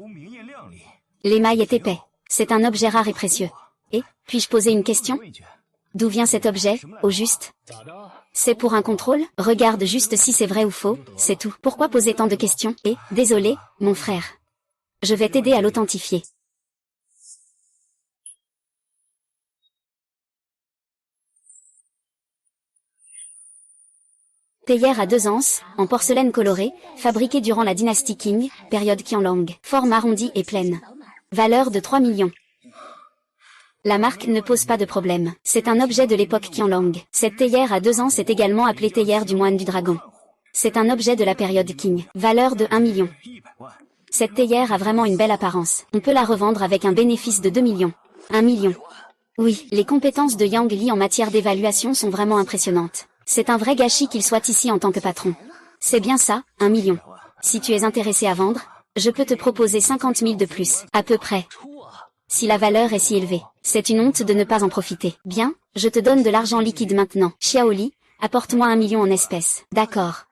L'émail est épais. C'est un objet rare et précieux. Et, puis-je poser une question? D'où vient cet objet, au juste? C'est pour un contrôle? Regarde juste si c'est vrai ou faux, c'est tout. Pourquoi poser tant de questions? Et, désolé, mon frère. Je vais t'aider à l'authentifier. Théière à 2 anses, en porcelaine colorée, fabriquée durant la dynastie Qing, période Qianlong. Forme arrondie et pleine. Valeur de 3 millions. La marque ne pose pas de problème. C'est un objet de l'époque Qianlong. Cette théière à 2 anses est également appelée théière du moine du dragon. C'est un objet de la période Qing. Valeur de 1 million. Cette théière a vraiment une belle apparence. On peut la revendre avec un bénéfice de 2 millions. 1 million. Oui, les compétences de Yang Li en matière d'évaluation sont vraiment impressionnantes. C'est un vrai gâchis qu'il soit ici en tant que patron. C'est bien ça, 1 million. Si tu es intéressé à vendre, je peux te proposer 50 000 de plus, à peu près. Si la valeur est si élevée, c'est une honte de ne pas en profiter. Bien, je te donne de l'argent liquide maintenant. Xiaoli, apporte-moi 1 million en espèces. D'accord.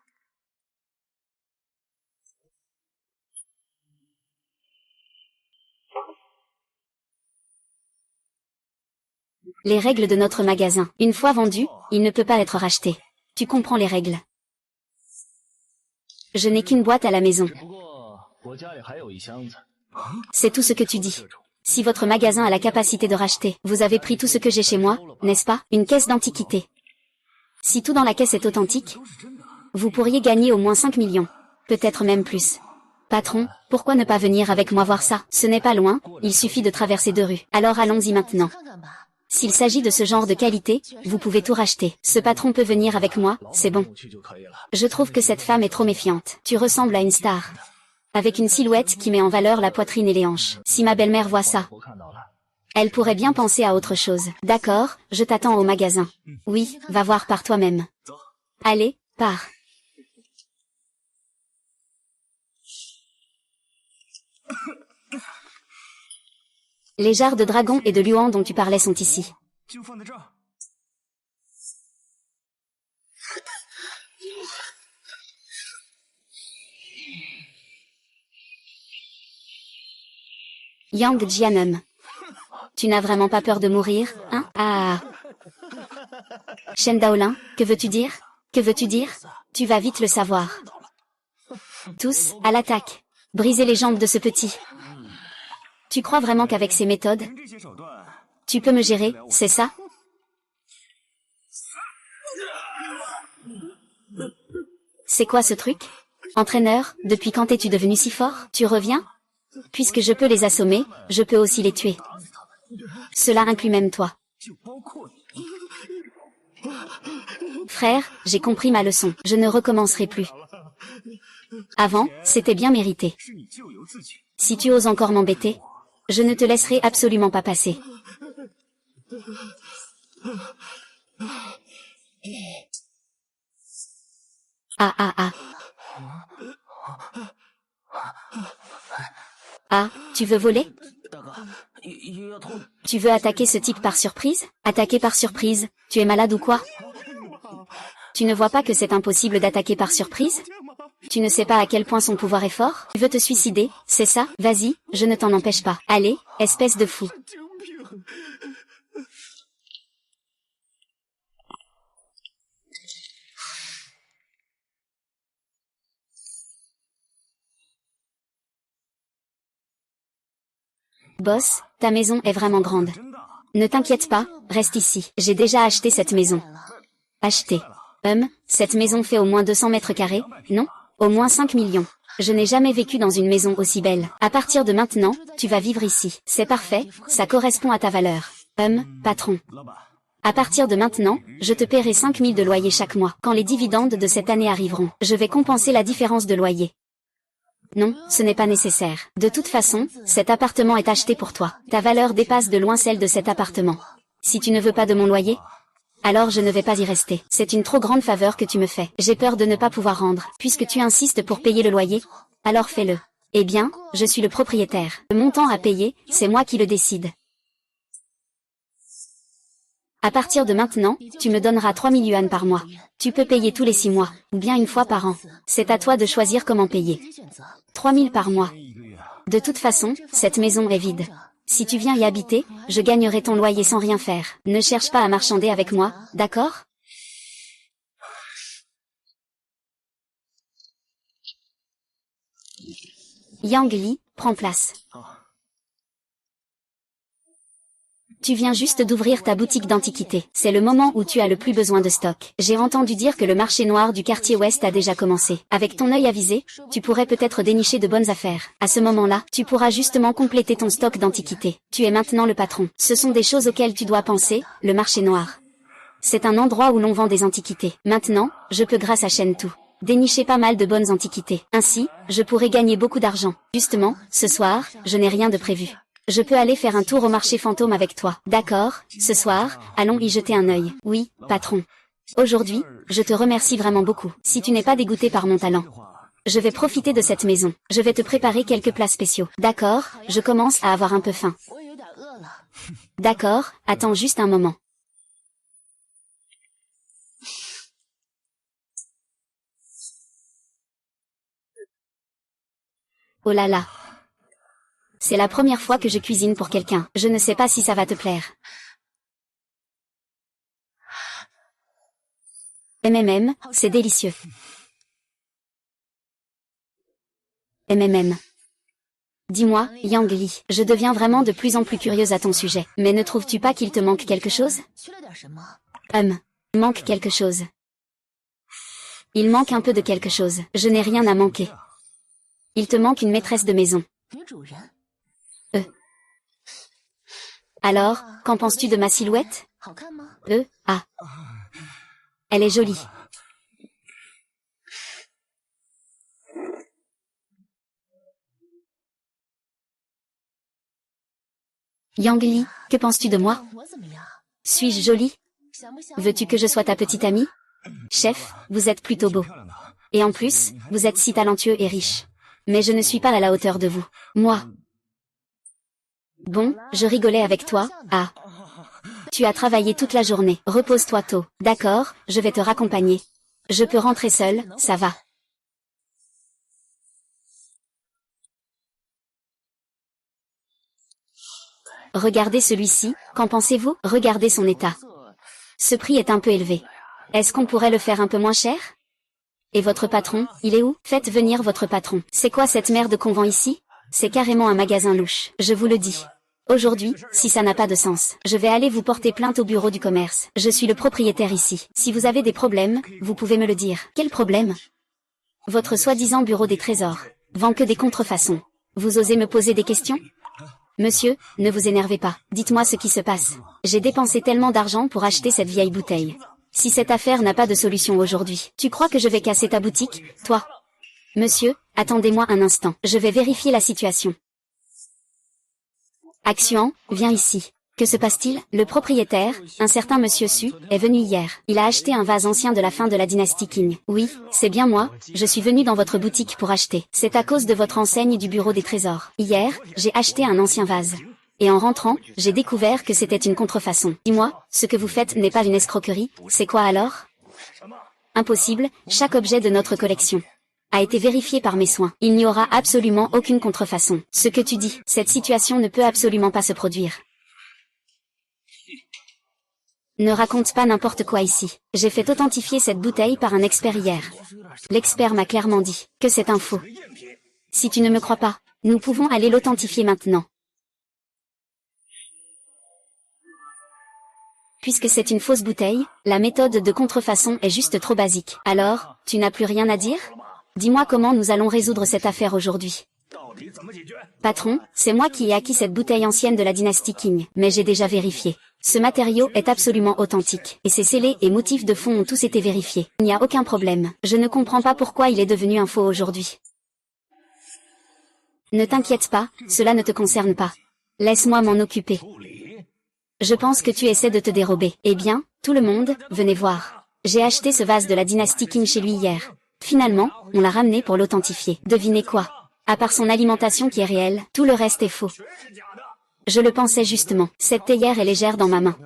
Les règles de notre magasin. Une fois vendu, il ne peut pas être racheté. Tu comprends les règles. Je n'ai qu'une boîte à la maison. C'est tout ce que tu dis. Si votre magasin a la capacité de racheter, vous avez pris tout ce que j'ai chez moi, n'est-ce pas? Une caisse d'antiquité. Si tout dans la caisse est authentique, vous pourriez gagner au moins 5 millions. Peut-être même plus. Patron, pourquoi ne pas venir avec moi voir ça? Ce n'est pas loin, il suffit de traverser 2 rues. Alors allons-y maintenant. S'il s'agit de ce genre de qualité, vous pouvez tout racheter. Ce patron peut venir avec moi, c'est bon. Je trouve que cette femme est trop méfiante. Tu ressembles à une star. Avec une silhouette qui met en valeur la poitrine et les hanches. Si ma belle-mère voit ça, elle pourrait bien penser à autre chose. D'accord, je t'attends au magasin. Oui, va voir par toi-même. Allez, pars. Les jarres de dragon et de luan dont tu parlais sont ici. Yang Jianum. Tu n'as vraiment pas peur de mourir, hein? Ah. Shen Daolin, que veux-tu dire? Que veux-tu dire? Tu vas vite le savoir. Tous, à l'attaque. Briser les jambes de ce petit. Tu crois vraiment qu'avec ces méthodes, tu peux me gérer, c'est ça? C'est quoi ce truc? Entraîneur, depuis quand es-tu devenu si fort? Tu reviens? Puisque je peux les assommer, je peux aussi les tuer. Cela inclut même toi. Frère, j'ai compris ma leçon. Je ne recommencerai plus. Avant, c'était bien mérité. Si tu oses encore m'embêter, je ne te laisserai absolument pas passer. Ah ah ah. Ah, tu veux voler? Tu veux attaquer ce type par surprise? Attaquer par surprise, tu es malade ou quoi? Tu ne vois pas que c'est impossible d'attaquer par surprise? Tu ne sais pas à quel point son pouvoir est fort? Tu veux te suicider, c'est ça? Vas-y, je ne t'en empêche pas. Allez, espèce de fou. Boss, ta maison est vraiment grande. Ne t'inquiète pas, reste ici. J'ai déjà acheté cette maison. Acheté. Cette maison fait au moins 200 mètres carrés, non? Au moins 5 millions. Je n'ai jamais vécu dans une maison aussi belle. À partir de maintenant, tu vas vivre ici. C'est parfait, ça correspond à ta valeur. Patron. À partir de maintenant, je te paierai 5 000 de loyer chaque mois. Quand les dividendes de cette année arriveront, je vais compenser la différence de loyer. Non, ce n'est pas nécessaire. De toute façon, cet appartement est acheté pour toi. Ta valeur dépasse de loin celle de cet appartement. Si tu ne veux pas de mon loyer, alors je ne vais pas y rester. C'est une trop grande faveur que tu me fais. J'ai peur de ne pas pouvoir rendre. Puisque tu insistes pour payer le loyer, alors fais-le. Eh bien, je suis le propriétaire. Le montant à payer, c'est moi qui le décide. À partir de maintenant, tu me donneras 3 000 yuan par mois. Tu peux payer tous les 6 mois, ou bien une fois par an. C'est à toi de choisir comment payer. 3 000 par mois. De toute façon, cette maison est vide. Si tu viens y habiter, je gagnerai ton loyer sans rien faire. Ne cherche pas à marchander avec moi, d'accord? Yang Li, prends place. Tu viens juste d'ouvrir ta boutique d'antiquités. C'est le moment où tu as le plus besoin de stock. J'ai entendu dire que le marché noir du quartier ouest a déjà commencé. Avec ton œil avisé, tu pourrais peut-être dénicher de bonnes affaires. À ce moment-là, tu pourras justement compléter ton stock d'antiquités. Tu es maintenant le patron. Ce sont des choses auxquelles tu dois penser, le marché noir. C'est un endroit où l'on vend des antiquités. Maintenant, je peux grâce à Shen Tu dénicher pas mal de bonnes antiquités. Ainsi, je pourrais gagner beaucoup d'argent. Justement, ce soir, je n'ai rien de prévu. Je peux aller faire un tour au marché fantôme avec toi. D'accord, ce soir, allons y jeter un œil. Oui, patron. Aujourd'hui, je te remercie vraiment beaucoup. Si tu n'es pas dégoûté par mon talent, je vais profiter de cette maison. Je vais te préparer quelques plats spéciaux. D'accord, je commence à avoir un peu faim. D'accord, attends juste un moment. Oh là là. C'est la première fois que je cuisine pour quelqu'un. Je ne sais pas si ça va te plaire. C'est délicieux. Dis-moi, Yang Li, je deviens vraiment de plus en plus curieuse à ton sujet. Mais ne trouves-tu pas qu'il te manque quelque chose? Manque quelque chose. Il manque un peu de quelque chose. Je n'ai rien à manquer. Il te manque une maîtresse de maison. Alors, qu'en penses-tu de ma silhouette? Elle est jolie. Yang Li, que penses-tu de moi? Suis-je jolie? Veux-tu que je sois ta petite amie? Chef, vous êtes plutôt beau. Et en plus, vous êtes si talentueux et riche. Mais je ne suis pas à la hauteur de vous. Moi. Bon, je rigolais avec toi. Ah. Tu as travaillé toute la journée. Repose-toi tôt. D'accord, je vais te raccompagner. Je peux rentrer seule, ça va. Regardez celui-ci, qu'en pensez-vous? Regardez son état. Ce prix est un peu élevé. Est-ce qu'on pourrait le faire un peu moins cher? Et votre patron, il est où? Faites venir votre patron. C'est quoi cette merde qu'on vend ici? C'est carrément un magasin louche, je vous le dis. Aujourd'hui, si ça n'a pas de sens, je vais aller vous porter plainte au bureau du commerce. Je suis le propriétaire ici. Si vous avez des problèmes, vous pouvez me le dire. Quel problème? Votre soi-disant bureau des trésors vend que des contrefaçons. Vous osez me poser des questions? Monsieur, ne vous énervez pas. Dites-moi ce qui se passe. J'ai dépensé tellement d'argent pour acheter cette vieille bouteille. Si cette affaire n'a pas de solution aujourd'hui, tu crois que je vais casser ta boutique, toi? Monsieur, attendez-moi un instant. Je vais vérifier la situation. Action, viens ici. Que se passe-t-il? Le propriétaire, un certain monsieur Su, est venu hier. Il a acheté un vase ancien de la fin de la dynastie Qing. Oui, c'est bien moi, je suis venu dans votre boutique pour acheter. C'est à cause de votre enseigne du bureau des trésors. Hier, j'ai acheté un ancien vase. Et en rentrant, j'ai découvert que c'était une contrefaçon. Dis-moi, ce que vous faites n'est pas une escroquerie, c'est quoi alors? Impossible, chaque objet de notre collection a été vérifié par mes soins. Il n'y aura absolument aucune contrefaçon. Ce que tu dis, cette situation ne peut absolument pas se produire. Ne raconte pas n'importe quoi ici. J'ai fait authentifier cette bouteille par un expert hier. L'expert m'a clairement dit que c'est un faux. Si tu ne me crois pas, nous pouvons aller l'authentifier maintenant. Puisque c'est une fausse bouteille, la méthode de contrefaçon est juste trop basique. Alors, tu n'as plus rien à dire? Dis-moi comment nous allons résoudre cette affaire aujourd'hui. Patron, c'est moi qui ai acquis cette bouteille ancienne de la dynastie Qing, mais j'ai déjà vérifié. Ce matériau est absolument authentique, et ses scellés et motifs de fond ont tous été vérifiés. Il n'y a aucun problème. Je ne comprends pas pourquoi il est devenu un faux aujourd'hui. Ne t'inquiète pas, cela ne te concerne pas. Laisse-moi m'en occuper. Je pense que tu essaies de te dérober. Eh bien, tout le monde, venez voir. J'ai acheté ce vase de la dynastie Qing chez lui hier. Finalement, on l'a ramené pour l'authentifier. Devinez quoi? À part son alimentation qui est réelle, tout le reste est faux. Je le pensais justement. Cette théière est légère dans ma main.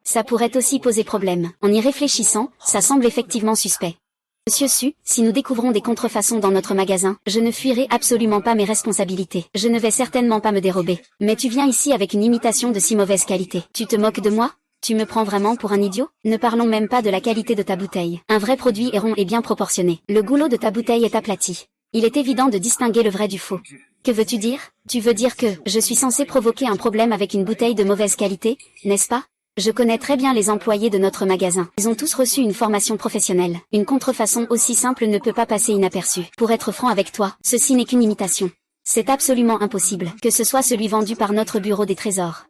Ça pourrait aussi poser problème. En y réfléchissant, ça semble effectivement suspect. Monsieur Su, si nous découvrons des contrefaçons dans notre magasin, je ne fuirai absolument pas mes responsabilités. Je ne vais certainement pas me dérober. Mais tu viens ici avec une imitation de si mauvaise qualité. Tu te moques de moi? Tu me prends vraiment pour un idiot? Ne parlons même pas de la qualité de ta bouteille. Un vrai produit est rond et bien proportionné. Le goulot de ta bouteille est aplati. Il est évident de distinguer le vrai du faux. Que veux-tu dire? Tu veux dire que je suis censé provoquer un problème avec une bouteille de mauvaise qualité, n'est-ce pas? Je connais très bien les employés de notre magasin. Ils ont tous reçu une formation professionnelle. Une contrefaçon aussi simple ne peut pas passer inaperçue. Pour être franc avec toi, ceci n'est qu'une imitation. C'est absolument impossible que ce soit celui vendu par notre bureau des trésors.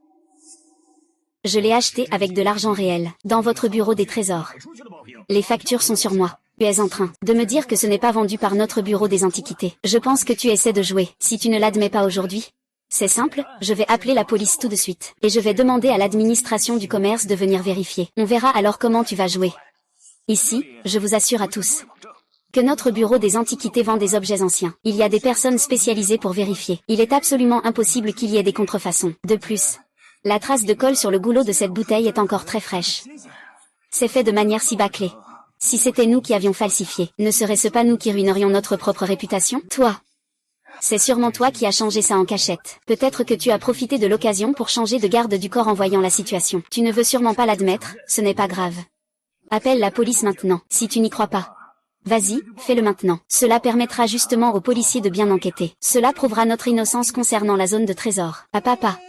Je l'ai acheté avec de l'argent réel, dans votre bureau des trésors. Les factures sont sur moi. Tu es en train de me dire que ce n'est pas vendu par notre bureau des antiquités. Je pense que tu essaies de jouer. Si tu ne l'admets pas aujourd'hui, c'est simple, je vais appeler la police tout de suite. Et je vais demander à l'administration du commerce de venir vérifier. On verra alors comment tu vas jouer. Ici, je vous assure à tous que notre bureau des antiquités vend des objets anciens. Il y a des personnes spécialisées pour vérifier. Il est absolument impossible qu'il y ait des contrefaçons. De plus, la trace de colle sur le goulot de cette bouteille est encore très fraîche. C'est fait de manière si bâclée. Si c'était nous qui avions falsifié, ne serait-ce pas nous qui ruinerions notre propre réputation? Toi. C'est sûrement toi qui as changé ça en cachette. Peut-être que tu as profité de l'occasion pour changer de garde du corps en voyant la situation. Tu ne veux sûrement pas l'admettre, ce n'est pas grave. Appelle la police maintenant, si tu n'y crois pas. Vas-y, fais-le maintenant. Cela permettra justement aux policiers de bien enquêter. Cela prouvera notre innocence concernant la zone de trésor. Papa.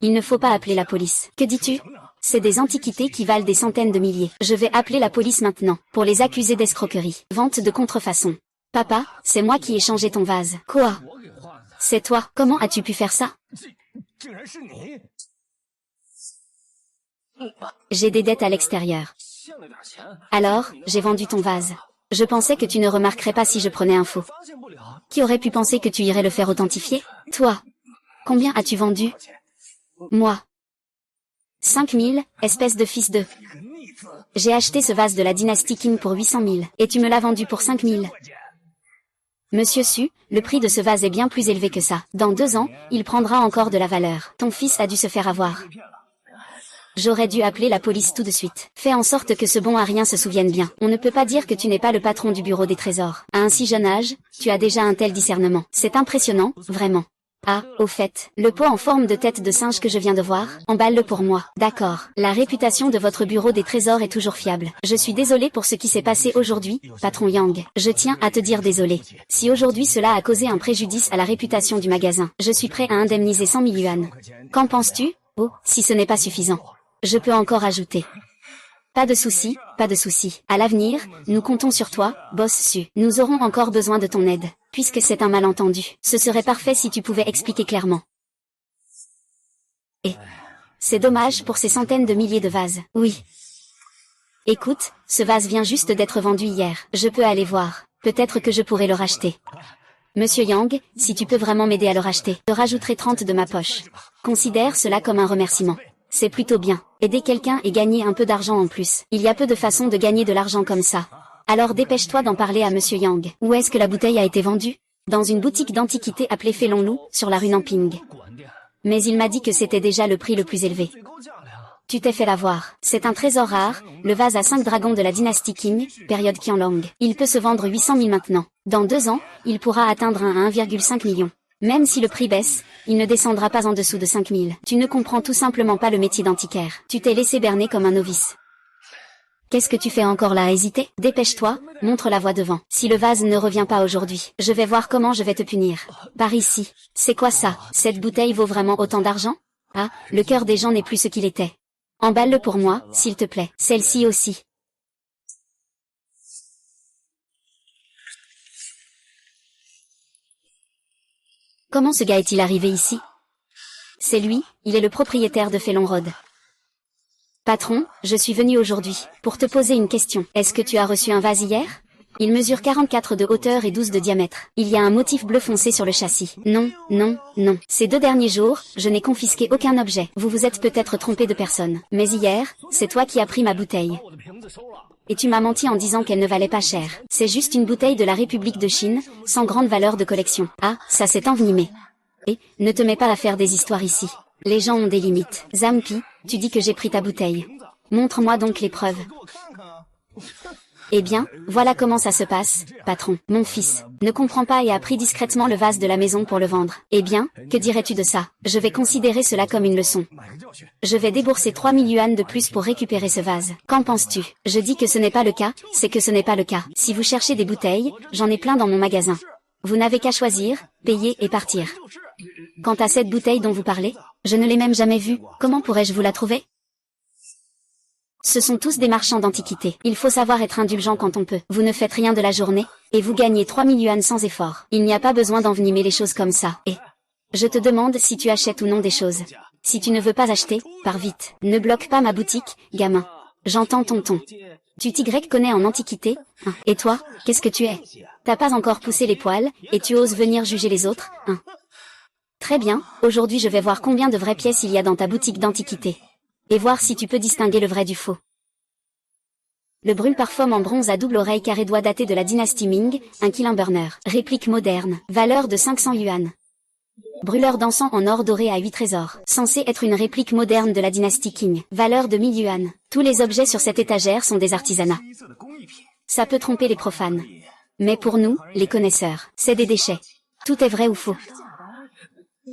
Il ne faut pas appeler la police. Que dis-tu? C'est des antiquités qui valent des centaines de milliers. Je vais appeler la police maintenant, pour les accuser d'escroquerie. Vente de contrefaçon. Papa, c'est moi qui ai changé ton vase. Quoi? C'est toi. Comment as-tu pu faire ça? J'ai des dettes à l'extérieur. Alors, j'ai vendu ton vase. Je pensais que tu ne remarquerais pas si je prenais un faux. Qui aurait pu penser que tu irais le faire authentifier? Toi. Combien as-tu vendu? Moi. 5000, espèce de fils de... J'ai acheté ce vase de la dynastie Qing pour 800 000, et tu me l'as vendu pour 5000. Monsieur Su, le prix de ce vase est bien plus élevé que ça. Dans 2 ans, il prendra encore de la valeur. Ton fils a dû se faire avoir. J'aurais dû appeler la police tout de suite. Fais en sorte que ce bon à rien se souvienne bien. On ne peut pas dire que tu n'es pas le patron du bureau des trésors. À un si jeune âge, tu as déjà un tel discernement. C'est impressionnant, vraiment. Ah, au fait, le pot en forme de tête de singe que je viens de voir, emballe-le pour moi. D'accord. La réputation de votre bureau des trésors est toujours fiable. Je suis désolé pour ce qui s'est passé aujourd'hui, patron Yang. Je tiens à te dire désolé. Si aujourd'hui cela a causé un préjudice à la réputation du magasin, je suis prêt à indemniser 100 000 yuan. Qu'en penses-tu? Oh, si ce n'est pas suffisant. Je peux encore ajouter. Pas de souci, pas de souci. À l'avenir, nous comptons sur toi, boss Su. Nous aurons encore besoin de ton aide, puisque c'est un malentendu. Ce serait parfait si tu pouvais expliquer clairement. Et c'est dommage pour ces centaines de milliers de vases. Oui. Écoute, ce vase vient juste d'être vendu hier. Je peux aller voir. Peut-être que je pourrai le racheter. Monsieur Yang, si tu peux vraiment m'aider à le racheter, je rajouterai 30 de ma poche. Considère cela comme un remerciement. C'est plutôt bien. Aider quelqu'un et gagner un peu d'argent en plus. Il y a peu de façons de gagner de l'argent comme ça. Alors dépêche-toi d'en parler à Monsieur Yang. Où est-ce que la bouteille a été vendue? Dans une boutique d'antiquité appelée Felonglou, sur la rue Nanping. Mais il m'a dit que c'était déjà le prix le plus élevé. Tu t'es fait l'avoir. C'est un trésor rare, le vase à 5 dragons de la dynastie Qing, période Qianlong. Il peut se vendre 800 000 maintenant. Dans 2 ans, il pourra atteindre un 1,5 million. Même si le prix baisse, il ne descendra pas en dessous de 5000. Tu ne comprends tout simplement pas le métier d'antiquaire. Tu t'es laissé berner comme un novice. Qu'est-ce que tu fais encore là à hésiter? Dépêche-toi, montre la voie devant. Si le vase ne revient pas aujourd'hui, je vais voir comment je vais te punir. Par ici. C'est quoi ça? Cette bouteille vaut vraiment autant d'argent? Ah, le cœur des gens n'est plus ce qu'il était. Emballe-le pour moi, s'il te plaît. Celle-ci aussi. Comment ce gars est-il arrivé ici? C'est lui, il est le propriétaire de Felonrod. Patron, je suis venu aujourd'hui, pour te poser une question. Est-ce que tu as reçu un vase hier? Il mesure 44 de hauteur et 12 de diamètre. Il y a un motif bleu foncé sur le châssis. Non, non, non. Ces 2 derniers jours, je n'ai confisqué aucun objet. Vous vous êtes peut-être trompé de personne. Mais hier, c'est toi qui as pris ma bouteille. Et tu m'as menti en disant qu'elle ne valait pas cher. C'est juste une bouteille de la République de Chine, sans grande valeur de collection. Ah, ça s'est envenimé. Et, ne te mets pas à faire des histoires ici. Les gens ont des limites. Zampi, tu dis que j'ai pris ta bouteille. Montre-moi donc les preuves. Eh bien, voilà comment ça se passe, patron. Mon fils ne comprend pas et a pris discrètement le vase de la maison pour le vendre. Eh bien, que dirais-tu de ça? Je vais considérer cela comme une leçon. Je vais débourser 3000 yuan de plus pour récupérer ce vase. Qu'en penses-tu? Je dis que ce n'est pas le cas, c'est que ce n'est pas le cas. Si vous cherchez des bouteilles, j'en ai plein dans mon magasin. Vous n'avez qu'à choisir, payer et partir. Quant à cette bouteille dont vous parlez, je ne l'ai même jamais vue, comment pourrais-je vous la trouver? Ce sont tous des marchands d'antiquités. Il faut savoir être indulgent quand on peut. Vous ne faites rien de la journée, et vous gagnez 3000 yuan sans effort. Il n'y a pas besoin d'envenimer les choses comme ça. Et je te demande si tu achètes ou non des choses. Si tu ne veux pas acheter, pars vite. Ne bloque pas ma boutique, gamin. J'entends ton ton. Tu t'y connais en antiquité, hein. Et toi, qu'est-ce que tu es? T'as pas encore poussé les poils, et tu oses venir juger les autres, hein. Très bien, aujourd'hui je vais voir combien de vraies pièces il y a dans ta boutique d'antiquité. Et voir si tu peux distinguer le vrai du faux. Le brûle-parfum en bronze à double oreille carré doit dater de la dynastie Ming, un killing burner. Réplique moderne, valeur de 500 yuan. Brûleur d'encens en or doré à 8 trésors. Censé être une réplique moderne de la dynastie Qing. Valeur de 1000 yuan. Tous les objets sur cette étagère sont des artisanats. Ça peut tromper les profanes. Mais pour nous, les connaisseurs, c'est des déchets. Tout est vrai ou faux.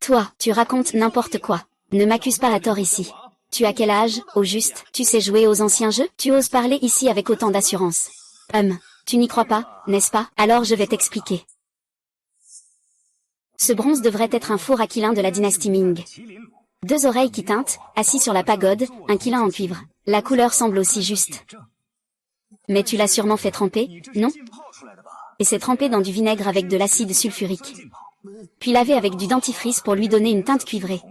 Toi, tu racontes n'importe quoi. Ne m'accuse pas à tort ici. Tu as quel âge, au juste? Tu sais jouer aux anciens jeux? Tu oses parler ici avec autant d'assurance. Tu n'y crois pas, n'est-ce pas? Alors je vais t'expliquer. Ce bronze devrait être un four à quilin de la dynastie Ming. 2 oreilles qui teintent, assis sur la pagode, un quilin en cuivre. La couleur semble aussi juste. Mais tu l'as sûrement fait tremper, non? Et c'est trempé dans du vinaigre avec de l'acide sulfurique. Puis lavé avec du dentifrice pour lui donner une teinte cuivrée.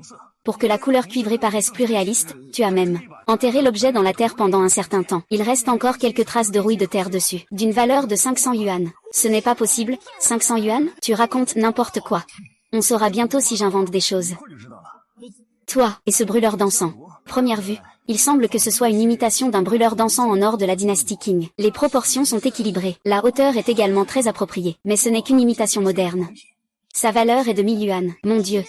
Pour que la couleur cuivrée paraisse plus réaliste, tu as même enterré l'objet dans la terre pendant un certain temps. Il reste encore quelques traces de rouille de terre dessus, d'une valeur de 500 yuan. Ce n'est pas possible, 500 yuan? Tu racontes n'importe quoi. On saura bientôt si j'invente des choses. Toi, et ce brûleur d'encens. Première vue, il semble que ce soit une imitation d'un brûleur d'encens en or de la dynastie Qing. Les proportions sont équilibrées, la hauteur est également très appropriée, mais ce n'est qu'une imitation moderne. Sa valeur est de 1000 yuan. Mon Dieu,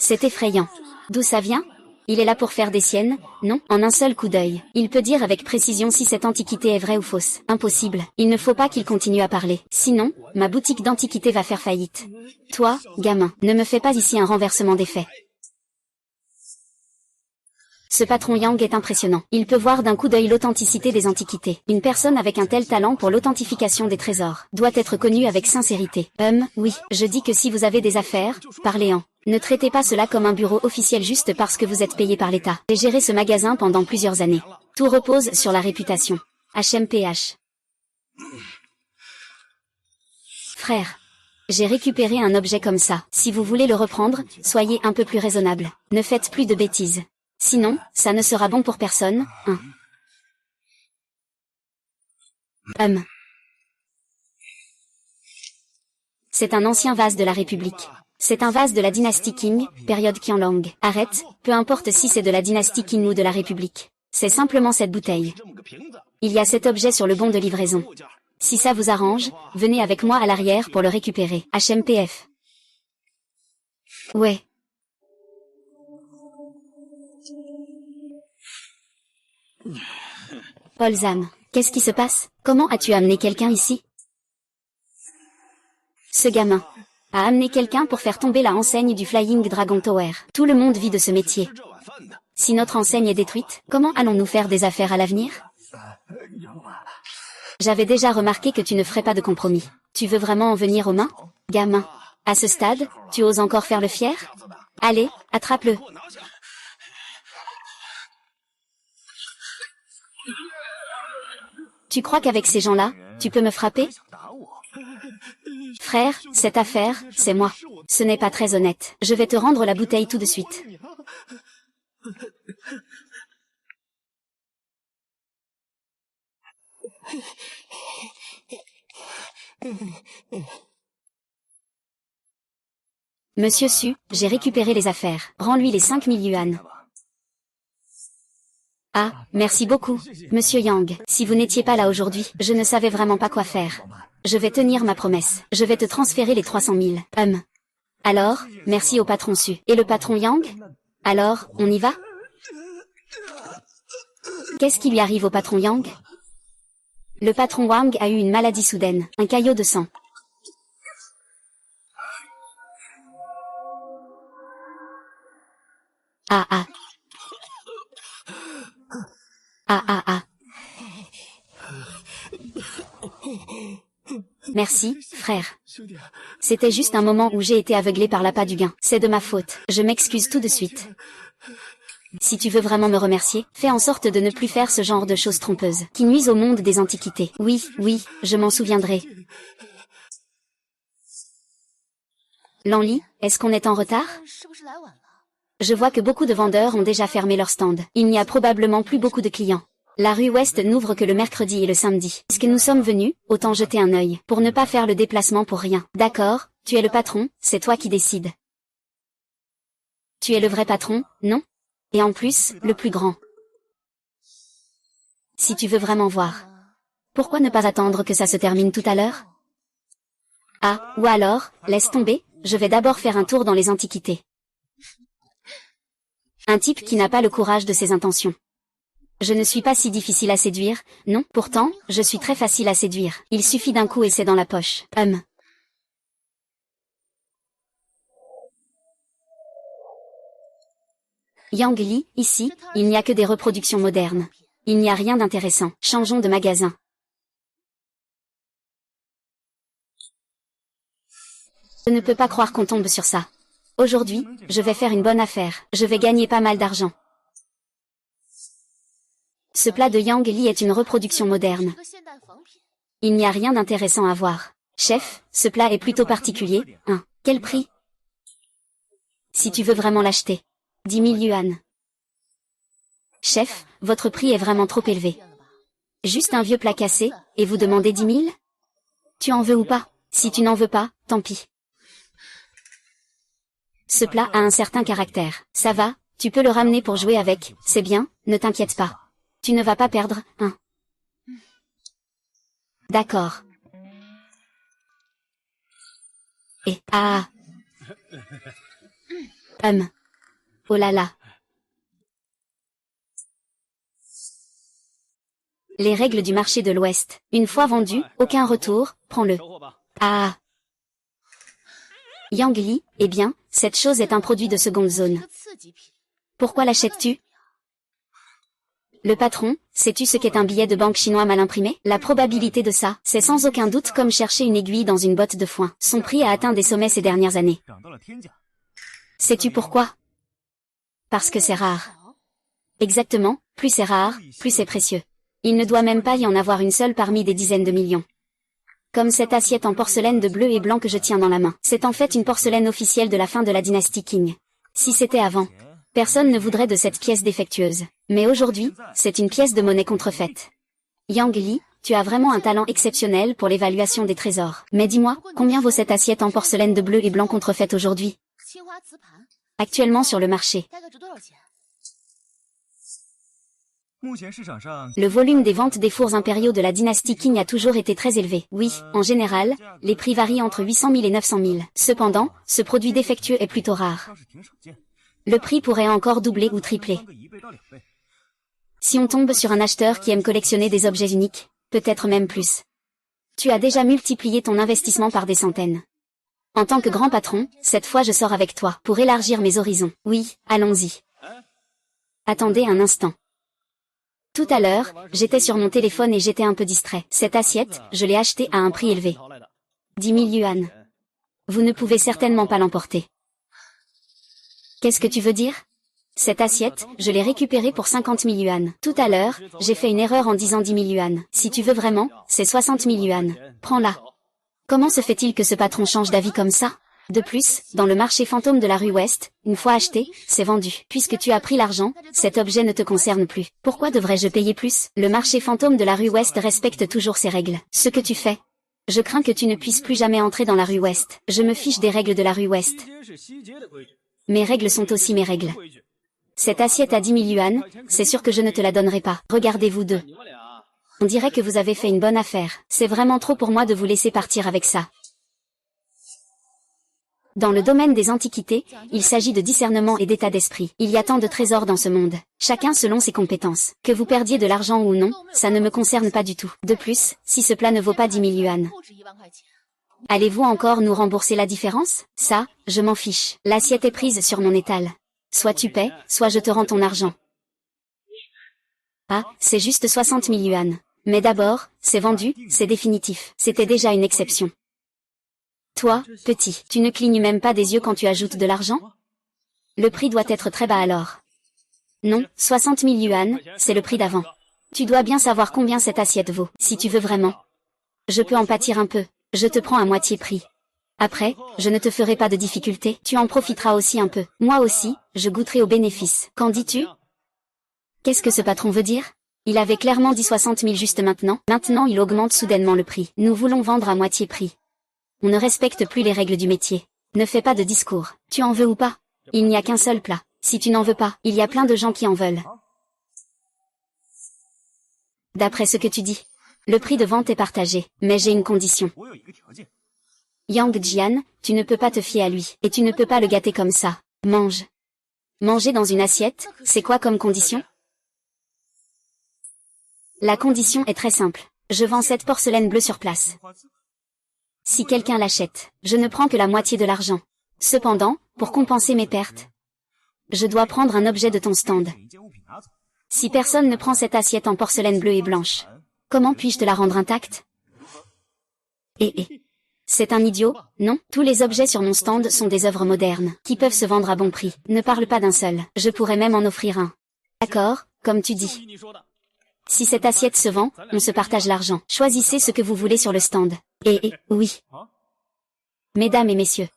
c'est effrayant. D'où ça vient? Il est là pour faire des siennes, non? En un seul coup d'œil, il peut dire avec précision si cette antiquité est vraie ou fausse. Impossible. Il ne faut pas qu'il continue à parler. Sinon, ma boutique d'antiquité va faire faillite. Toi, gamin, ne me fais pas ici un renversement des faits. Ce patron Yang est impressionnant. Il peut voir d'un coup d'œil l'authenticité des antiquités. Une personne avec un tel talent pour l'authentification des trésors doit être connue avec sincérité. Oui, je dis que si vous avez des affaires, parlez-en. Ne traitez pas cela comme un bureau officiel juste parce que vous êtes payé par l'État. J'ai géré ce magasin pendant plusieurs années. Tout repose sur la réputation. HMPH. Frère. J'ai récupéré un objet comme ça. Si vous voulez le reprendre, soyez un peu plus raisonnable. Ne faites plus de bêtises. Sinon, ça ne sera bon pour personne, hein. C'est un ancien vase de la République. C'est un vase de la dynastie Qing, période Qianlong. Arrête, peu importe si c'est de la dynastie Qing ou de la République. C'est simplement cette bouteille. Il y a cet objet sur le bon de livraison. Si ça vous arrange, venez avec moi à l'arrière pour le récupérer. HMPF. Ouais. Paul Zam, qu'est-ce qui se passe? Comment as-tu amené quelqu'un ici? Ce gamin a amené quelqu'un pour faire tomber la enseigne du Flying Dragon Tower. Tout le monde vit de ce métier. Si notre enseigne est détruite, comment allons-nous faire des affaires à l'avenir? J'avais déjà remarqué que tu ne ferais pas de compromis. Tu veux vraiment en venir aux mains? Gamin. À ce stade, tu oses encore faire le fier? Allez, attrape-le. Tu crois qu'avec ces gens-là, tu peux me frapper? Frère, cette affaire, c'est moi. Ce n'est pas très honnête. Je vais te rendre la bouteille tout de suite. Monsieur Su, j'ai récupéré les affaires. Rends-lui les 5000 yuan. Ah, merci beaucoup, Monsieur Yang. Si vous n'étiez pas là aujourd'hui, je ne savais vraiment pas quoi faire. Je vais tenir ma promesse. Je vais te transférer les 300 000. Alors, merci au patron Su. Et le patron Yang? Alors, on y va? Qu'est-ce qui lui arrive au patron Yang? Le patron Wang a eu une maladie soudaine, un caillot de sang. Ah ah. Ah ah ah. Merci, frère. C'était juste un moment où j'ai été aveuglé par l'appât du gain. C'est de ma faute. Je m'excuse tout de suite. Si tu veux vraiment me remercier, fais en sorte de ne plus faire ce genre de choses trompeuses, qui nuisent au monde des antiquités. Oui, oui, je m'en souviendrai. Lanli, est-ce qu'on est en retard? Je vois que beaucoup de vendeurs ont déjà fermé leur stand. Il n'y a probablement plus beaucoup de clients. La rue Ouest n'ouvre que le mercredi et le samedi. Puisque nous sommes venus, autant jeter un œil, pour ne pas faire le déplacement pour rien. D'accord, tu es le patron, c'est toi qui décides. Tu es le vrai patron, non? Et en plus, le plus grand. Si tu veux vraiment voir. Pourquoi ne pas attendre que ça se termine tout à l'heure? Ah, ou alors, laisse tomber, je vais d'abord faire un tour dans les antiquités. Un type qui n'a pas le courage de ses intentions. Je ne suis pas si difficile à séduire, non, pourtant, je suis très facile à séduire. Il suffit d'un coup et c'est dans la poche. Yang Li, ici, il n'y a que des reproductions modernes. Il n'y a rien d'intéressant. Changeons de magasin. Je ne peux pas croire qu'on tombe sur ça. Aujourd'hui, je vais faire une bonne affaire. Je vais gagner pas mal d'argent. Ce plat de Yang Li est une reproduction moderne. Il n'y a rien d'intéressant à voir. Chef, ce plat est plutôt particulier. Quel prix? Si tu veux vraiment l'acheter. 10 000 yuan. Chef, votre prix est vraiment trop élevé. Juste un vieux plat cassé, et vous demandez 10 000? Tu en veux ou pas? Si tu n'en veux pas, tant pis. Ce plat a un certain caractère. Ça va, tu peux le ramener pour jouer avec, c'est bien, ne t'inquiète pas. Tu ne vas pas perdre, hein? D'accord. Et, oh là là. Les règles du marché de l'Ouest. Une fois vendu, aucun retour, prends-le. Yang Li, eh bien, cette chose est un produit de seconde zone. Pourquoi l'achètes-tu? Le patron, sais-tu ce qu'est un billet de banque chinois mal imprimé? La probabilité de ça, c'est sans aucun doute comme chercher une aiguille dans une botte de foin. Son prix a atteint des sommets ces dernières années. Sais-tu pourquoi? Parce que c'est rare. Exactement, plus c'est rare, plus c'est précieux. Il ne doit même pas y en avoir une seule parmi des dizaines de millions. Comme cette assiette en porcelaine de bleu et blanc que je tiens dans la main. C'est en fait une porcelaine officielle de la fin de la dynastie Qing. Si c'était avant, personne ne voudrait de cette pièce défectueuse. Mais aujourd'hui, c'est une pièce de monnaie contrefaite. Yang Li, tu as vraiment un talent exceptionnel pour l'évaluation des trésors. Mais dis-moi, combien vaut cette assiette en porcelaine de bleu et blanc contrefaite aujourd'hui? Actuellement sur le marché. Le volume des ventes des fours impériaux de la dynastie Qing a toujours été très élevé. Oui, en général, les prix varient entre 800 000 et 900 000. Cependant, ce produit défectueux est plutôt rare. Le prix pourrait encore doubler ou tripler. Si on tombe sur un acheteur qui aime collectionner des objets uniques, peut-être même plus. Tu as déjà multiplié ton investissement par des centaines. En tant que grand patron, cette fois je sors avec toi, pour élargir mes horizons. Oui, allons-y. Attendez un instant. Tout à l'heure, j'étais sur mon téléphone et j'étais un peu distrait. Cette assiette, je l'ai achetée à un prix élevé. 10 000 yuan. Vous ne pouvez certainement pas l'emporter. Qu'est-ce que tu veux dire? Cette assiette, je l'ai récupérée pour 50 000 yuan. Tout à l'heure, j'ai fait une erreur en disant 10 000 yuan. Si tu veux vraiment, c'est 60 000 yuan. Prends-la. Comment se fait-il que ce patron change d'avis comme ça? De plus, dans le marché fantôme de la rue Ouest, une fois acheté, c'est vendu. Puisque tu as pris l'argent, cet objet ne te concerne plus. Pourquoi devrais-je payer plus? Le marché fantôme de la rue Ouest respecte toujours ses règles. Ce que tu fais. Je crains que tu ne puisses plus jamais entrer dans la rue Ouest. Je me fiche des règles de la rue Ouest. Mes règles sont aussi mes règles. Cette assiette à 10 000 yuan, c'est sûr que je ne te la donnerai pas. Regardez-vous deux. On dirait que vous avez fait une bonne affaire. C'est vraiment trop pour moi de vous laisser partir avec ça. Dans le domaine des antiquités, il s'agit de discernement et d'état d'esprit. Il y a tant de trésors dans ce monde, chacun selon ses compétences. Que vous perdiez de l'argent ou non, ça ne me concerne pas du tout. De plus, si ce plat ne vaut pas 10 000 yuan, allez-vous encore nous rembourser la différence? Ça, je m'en fiche. L'assiette est prise sur mon étal. Soit tu paies, soit je te rends ton argent. Ah, c'est juste 60 000 yuan. Mais d'abord, c'est vendu, c'est définitif. C'était déjà une exception. Toi, petit, tu ne clignes même pas des yeux quand tu ajoutes de l'argent? Le prix doit être très bas alors. Non, 60 000 yuan, c'est le prix d'avant. Tu dois bien savoir combien cette assiette vaut, si tu veux vraiment. Je peux en pâtir un peu, je te prends à moitié prix. Après, je ne te ferai pas de difficulté, tu en profiteras aussi un peu. Moi aussi, je goûterai aux bénéfices. Qu'en dis-tu? Qu'est-ce que ce patron veut dire? Il avait clairement dit 60 000 juste maintenant. Maintenant il augmente soudainement le prix. Nous voulons vendre à moitié prix. On ne respecte plus les règles du métier. Ne fais pas de discours. Tu en veux ou pas? Il n'y a qu'un seul plat. Si tu n'en veux pas, il y a plein de gens qui en veulent. D'après ce que tu dis, le prix de vente est partagé, mais j'ai une condition. Yang Jian, tu ne peux pas te fier à lui, et tu ne peux pas le gâter comme ça. Mange. Manger dans une assiette, c'est quoi comme condition? La condition est très simple. Je vends cette porcelaine bleue sur place. Si quelqu'un l'achète, je ne prends que la moitié de l'argent. Cependant, pour compenser mes pertes, je dois prendre un objet de ton stand. Si personne ne prend cette assiette en porcelaine bleue et blanche, comment puis-je te la rendre intacte? C'est un idiot, non? Tous les objets sur mon stand sont des œuvres modernes, qui peuvent se vendre à bon prix. Ne parle pas d'un seul, je pourrais même en offrir un. D'accord, comme tu dis. Si cette assiette se vend, on se partage l'argent. Choisissez ce que vous voulez sur le stand. Oui. Mesdames et messieurs.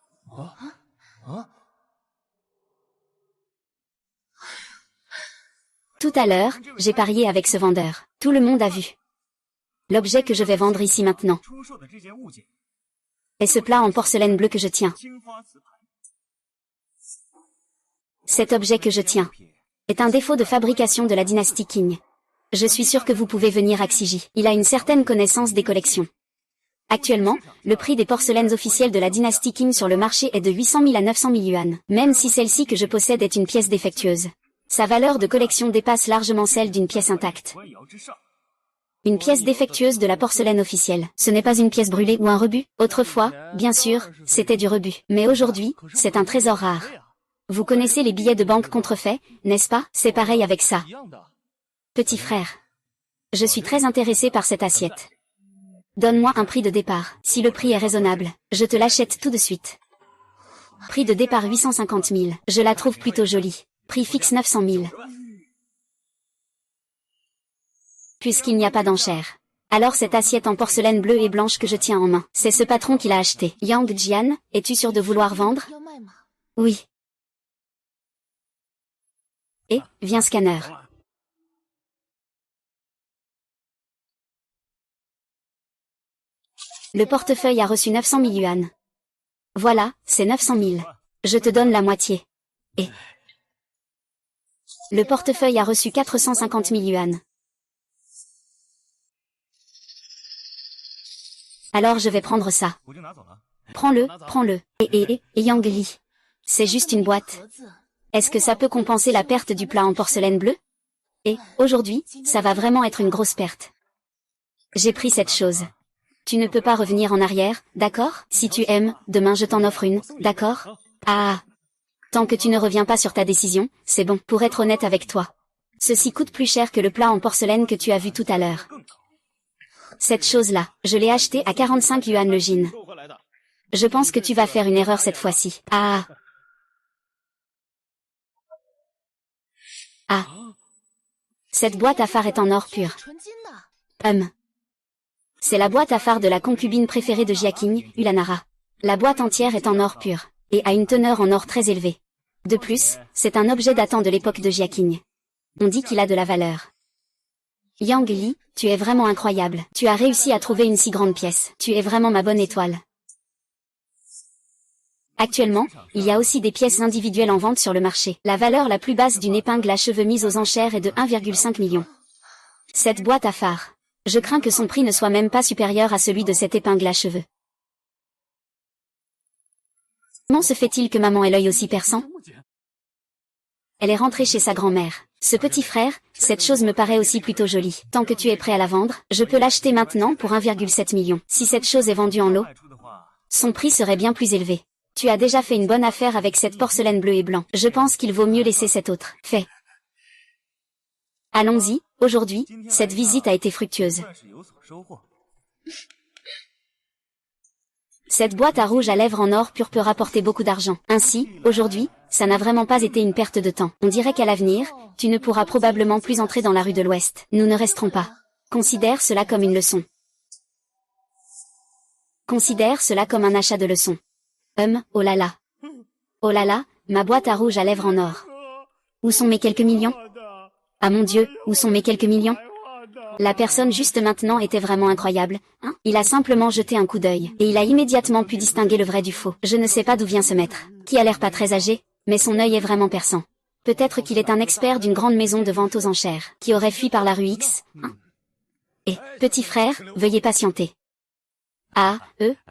Tout à l'heure, j'ai parié avec ce vendeur. Tout le monde a vu. L'objet que je vais vendre ici maintenant est ce plat en porcelaine bleue que je tiens. Cet objet que je tiens est un défaut de fabrication de la dynastie Qing. Je suis sûr que vous pouvez venir à Xiji. Il a une certaine connaissance des collections. Actuellement, le prix des porcelaines officielles de la dynastie Qing sur le marché est de 800 000 à 900 000 yuan. Même si celle-ci que je possède est une pièce défectueuse, sa valeur de collection dépasse largement celle d'une pièce intacte. Une pièce défectueuse de la porcelaine officielle. Ce n'est pas une pièce brûlée ou un rebut. Autrefois, bien sûr, c'était du rebut. Mais aujourd'hui, c'est un trésor rare. Vous connaissez les billets de banque contrefaits, n'est-ce pas? C'est pareil avec ça. Petit frère, je suis très intéressé par cette assiette. Donne-moi un prix de départ. Si le prix est raisonnable, je te l'achète tout de suite. Prix de départ 850 000. Je la trouve plutôt jolie. Prix fixe 900 000. Puisqu'il n'y a pas d'enchère. Alors cette assiette en porcelaine bleue et blanche que je tiens en main, c'est ce patron qui l'a achetée. Yang Jian, es-tu sûr de vouloir vendre? Oui. Viens scanner. Le portefeuille a reçu 900 000 yuan. Voilà, c'est 900 000. Je te donne la moitié. Le portefeuille a reçu 450 000 yuan. Alors je vais prendre ça. Prends-le, prends-le. Yang Li. C'est juste une boîte. Est-ce que ça peut compenser la perte du plat en porcelaine bleue? Aujourd'hui, ça va vraiment être une grosse perte. J'ai pris cette chose. Tu ne peux pas revenir en arrière, d'accord? Si tu aimes, demain je t'en offre une, d'accord? Ah. Tant que tu ne reviens pas sur ta décision, c'est bon. Pour être honnête avec toi, ceci coûte plus cher que le plat en porcelaine que tu as vu tout à l'heure. Cette chose-là, je l'ai acheté à 45 yuan le jean. Je pense que tu vas faire une erreur cette fois-ci. Ah. Cette boîte à phare est en or pur. C'est la boîte à phare de la concubine préférée de Jiaqing, Ulanara. La boîte entière est en or pur, et a une teneur en or très élevée. De plus, c'est un objet datant de l'époque de Jiaqing. On dit qu'il a de la valeur. Yang Li, tu es vraiment incroyable. Tu as réussi à trouver une si grande pièce. Tu es vraiment ma bonne étoile. Actuellement, il y a aussi des pièces individuelles en vente sur le marché. La valeur la plus basse d'une épingle à cheveux mise aux enchères est de 1,5 million. Cette boîte à phare. Je crains que son prix ne soit même pas supérieur à celui de cette épingle à cheveux. Comment se fait-il que maman ait l'œil aussi perçant? Elle est rentrée chez sa grand-mère. Ce petit frère, cette chose me paraît aussi plutôt jolie. Tant que tu es prêt à la vendre, je peux l'acheter maintenant pour 1,7 million. Si cette chose est vendue en lot, son prix serait bien plus élevé. Tu as déjà fait une bonne affaire avec cette porcelaine bleue et blanc. Je pense qu'il vaut mieux laisser cet autre fait. Allons-y, aujourd'hui, cette visite a été fructueuse. Cette boîte à rouge à lèvres en or pur peut rapporter beaucoup d'argent. Ainsi, aujourd'hui, ça n'a vraiment pas été une perte de temps. On dirait qu'à l'avenir, tu ne pourras probablement plus entrer dans la rue de l'Ouest. Nous ne resterons pas. Considère cela comme une leçon. Considère cela comme un achat de leçon. Oh là là. Oh là là, ma boîte à rouge à lèvres en or. Où sont mes quelques millions? Ah mon Dieu, où sont mes quelques millions? La personne juste maintenant était vraiment incroyable, hein? Il a simplement jeté un coup d'œil, et il a immédiatement pu distinguer le vrai du faux. Je ne sais pas d'où vient ce maître, qui a l'air pas très âgé, mais son œil est vraiment perçant. Peut-être qu'il est un expert d'une grande maison de vente aux enchères, qui aurait fui par la rue X, hein? Et, petit frère, veuillez patienter. Ah,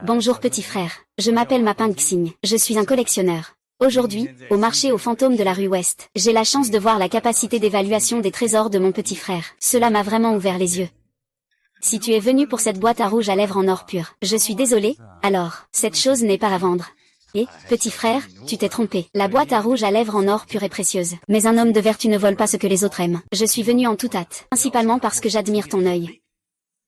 bonjour petit frère, je m'appelle Maping Xing, je suis un collectionneur. Aujourd'hui, au marché aux fantômes de la rue Ouest, j'ai la chance de voir la capacité d'évaluation des trésors de mon petit frère. Cela m'a vraiment ouvert les yeux. Si tu es venu pour cette boîte à rouge à lèvres en or pur, je suis désolé, alors, cette chose n'est pas à vendre. Et, petit frère, tu t'es trompé. La boîte à rouge à lèvres en or pur est précieuse. Mais un homme de vertu ne vole pas ce que les autres aiment. Je suis venu en toute hâte, principalement parce que j'admire ton œil.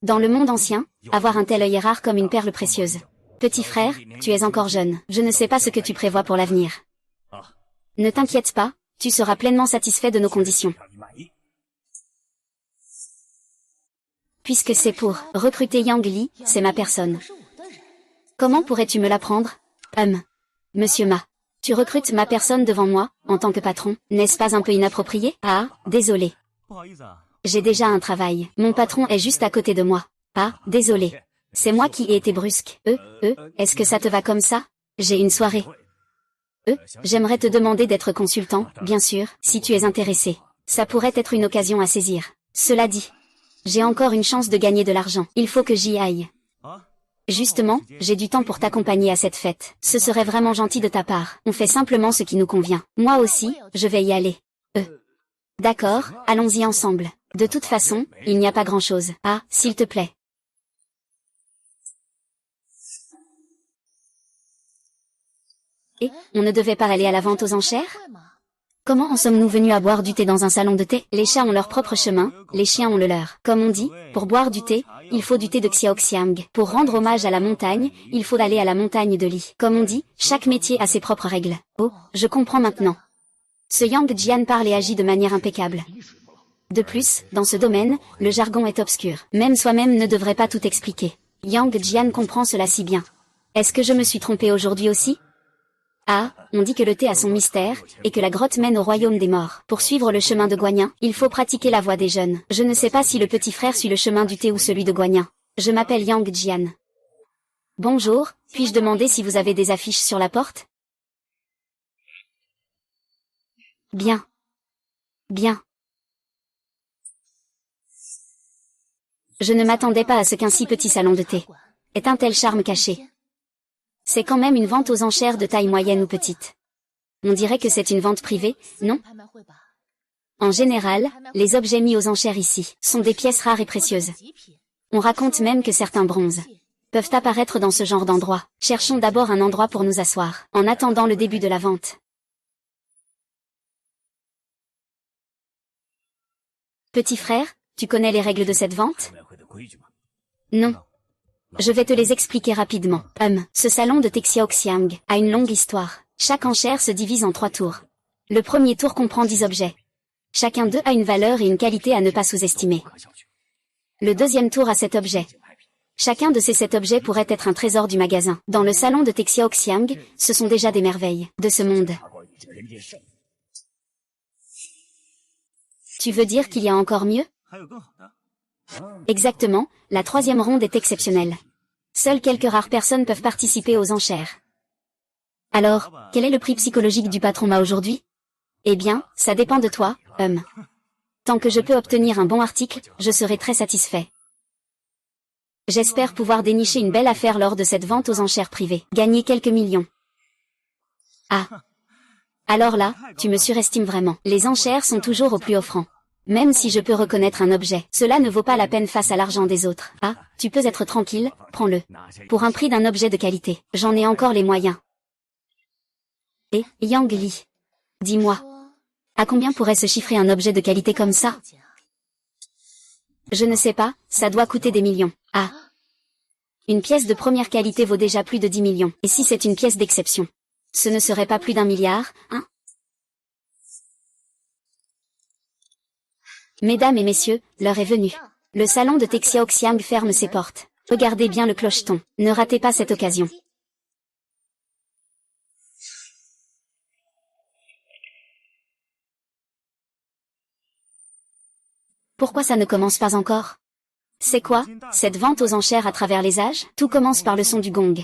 Dans le monde ancien, avoir un tel œil est rare comme une perle précieuse. Petit frère, tu es encore jeune. Je ne sais pas ce que tu prévois pour l'avenir. Ne t'inquiète pas, tu seras pleinement satisfait de nos conditions. Puisque c'est pour recruter Yang Li, c'est ma personne. Comment pourrais-tu me l'apprendre? Monsieur Ma. Tu recrutes ma personne devant moi, en tant que patron, n'est-ce pas un peu inapproprié? Ah, désolé. J'ai déjà un travail. Mon patron est juste à côté de moi. Ah, désolé. C'est moi qui ai été brusque. Est-ce que ça te va comme ça? J'ai une soirée. J'aimerais te demander d'être consultant, bien sûr, si tu es intéressé. Ça pourrait être une occasion à saisir. Cela dit, j'ai encore une chance de gagner de l'argent. Il faut que j'y aille. Justement, j'ai du temps pour t'accompagner à cette fête. Ce serait vraiment gentil de ta part. On fait simplement ce qui nous convient. Moi aussi, je vais y aller. D'accord, allons-y ensemble. De toute façon, il n'y a pas grand-chose. Ah, s'il te plaît. Et, on ne devait pas aller à la vente aux enchères? Comment en sommes-nous venus à boire du thé dans un salon de thé? Les chats ont leur propre chemin, les chiens ont le leur. Comme on dit, pour boire du thé, il faut du thé de Xiaoxiang. Pour rendre hommage à la montagne, il faut aller à la montagne de Li. Comme on dit, chaque métier a ses propres règles. Oh, je comprends maintenant. Ce Yang Jian parle et agit de manière impeccable. De plus, dans ce domaine, le jargon est obscur. Même soi-même ne devrait pas tout expliquer. Yang Jian comprend cela si bien. Est-ce que je me suis trompé aujourd'hui aussi? Ah, on dit que le thé a son mystère, et que la grotte mène au royaume des morts. Pour suivre le chemin de Guanyin, il faut pratiquer la voie des jeunes. Je ne sais pas si le petit frère suit le chemin du thé ou celui de Guanyin. Je m'appelle Yang Jian. Bonjour, puis-je demander si vous avez des affiches sur la porte? Bien. Bien. Je ne m'attendais pas à ce qu'un si petit salon de thé ait un tel charme caché. C'est quand même une vente aux enchères de taille moyenne ou petite. On dirait que c'est une vente privée, non? En général, les objets mis aux enchères ici sont des pièces rares et précieuses. On raconte même que certains bronzes peuvent apparaître dans ce genre d'endroit. Cherchons d'abord un endroit pour nous asseoir, en attendant le début de la vente. Petit frère, tu connais les règles de cette vente? Non. Je vais te les expliquer rapidement. Ce salon de Xiaoxiang a une longue histoire. Chaque enchère se divise en 3 tours. Le premier tour comprend 10 objets. Chacun d'eux a une valeur et une qualité à ne pas sous-estimer. Le deuxième tour a 7 objets. Chacun de ces 7 objets pourrait être un trésor du magasin. Dans le salon de Xiaoxiang, ce sont déjà des merveilles de ce monde. Tu veux dire qu'il y a encore mieux? Exactement, la 3e ronde est exceptionnelle. Seules quelques rares personnes peuvent participer aux enchères. Alors, quel est le prix psychologique du patron Ma aujourd'hui? Eh bien, ça dépend de toi, Tant que je peux obtenir un bon article, je serai très satisfait. J'espère pouvoir dénicher une belle affaire lors de cette vente aux enchères privées. Gagner quelques millions. Ah. Alors là, tu me surestimes vraiment. Les enchères sont toujours au plus offrant. Même si je peux reconnaître un objet, cela ne vaut pas la peine face à l'argent des autres. Ah, tu peux être tranquille, prends-le. Pour un prix d'un objet de qualité, j'en ai encore les moyens. Et, Yang Li, dis-moi, à combien pourrait se chiffrer un objet de qualité comme ça? Je ne sais pas, ça doit coûter des millions. Ah. Une pièce de première qualité vaut déjà plus de 10 millions. Et si c'est une pièce d'exception? Ce ne serait pas plus d'1 milliard, hein? Mesdames et messieurs, l'heure est venue. Le salon de Texiaoxiang ferme ses portes. Regardez bien le clocheton. Ne ratez pas cette occasion. Pourquoi ça ne commence pas encore? C'est quoi, cette vente aux enchères à travers les âges? Tout commence par le son du gong.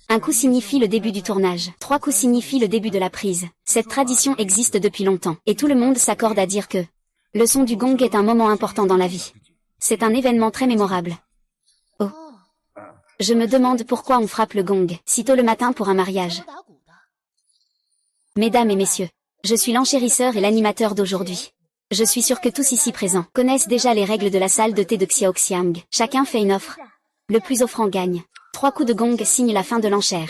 Un coup signifie le début du tournage. 3 coups signifient le début de la prise. Cette tradition existe depuis longtemps. Et tout le monde s'accorde à dire que le son du gong est un moment important dans la vie. C'est un événement très mémorable. Oh. Je me demande pourquoi on frappe le gong si tôt le matin pour un mariage. Mesdames et messieurs, je suis l'enchérisseur et l'animateur d'aujourd'hui. Je suis sûr que tous ici présents connaissent déjà les règles de la salle de thé de Xiaoxiang. Chacun fait une offre. Le plus offrant gagne. 3 coups de gong signent la fin de l'enchère.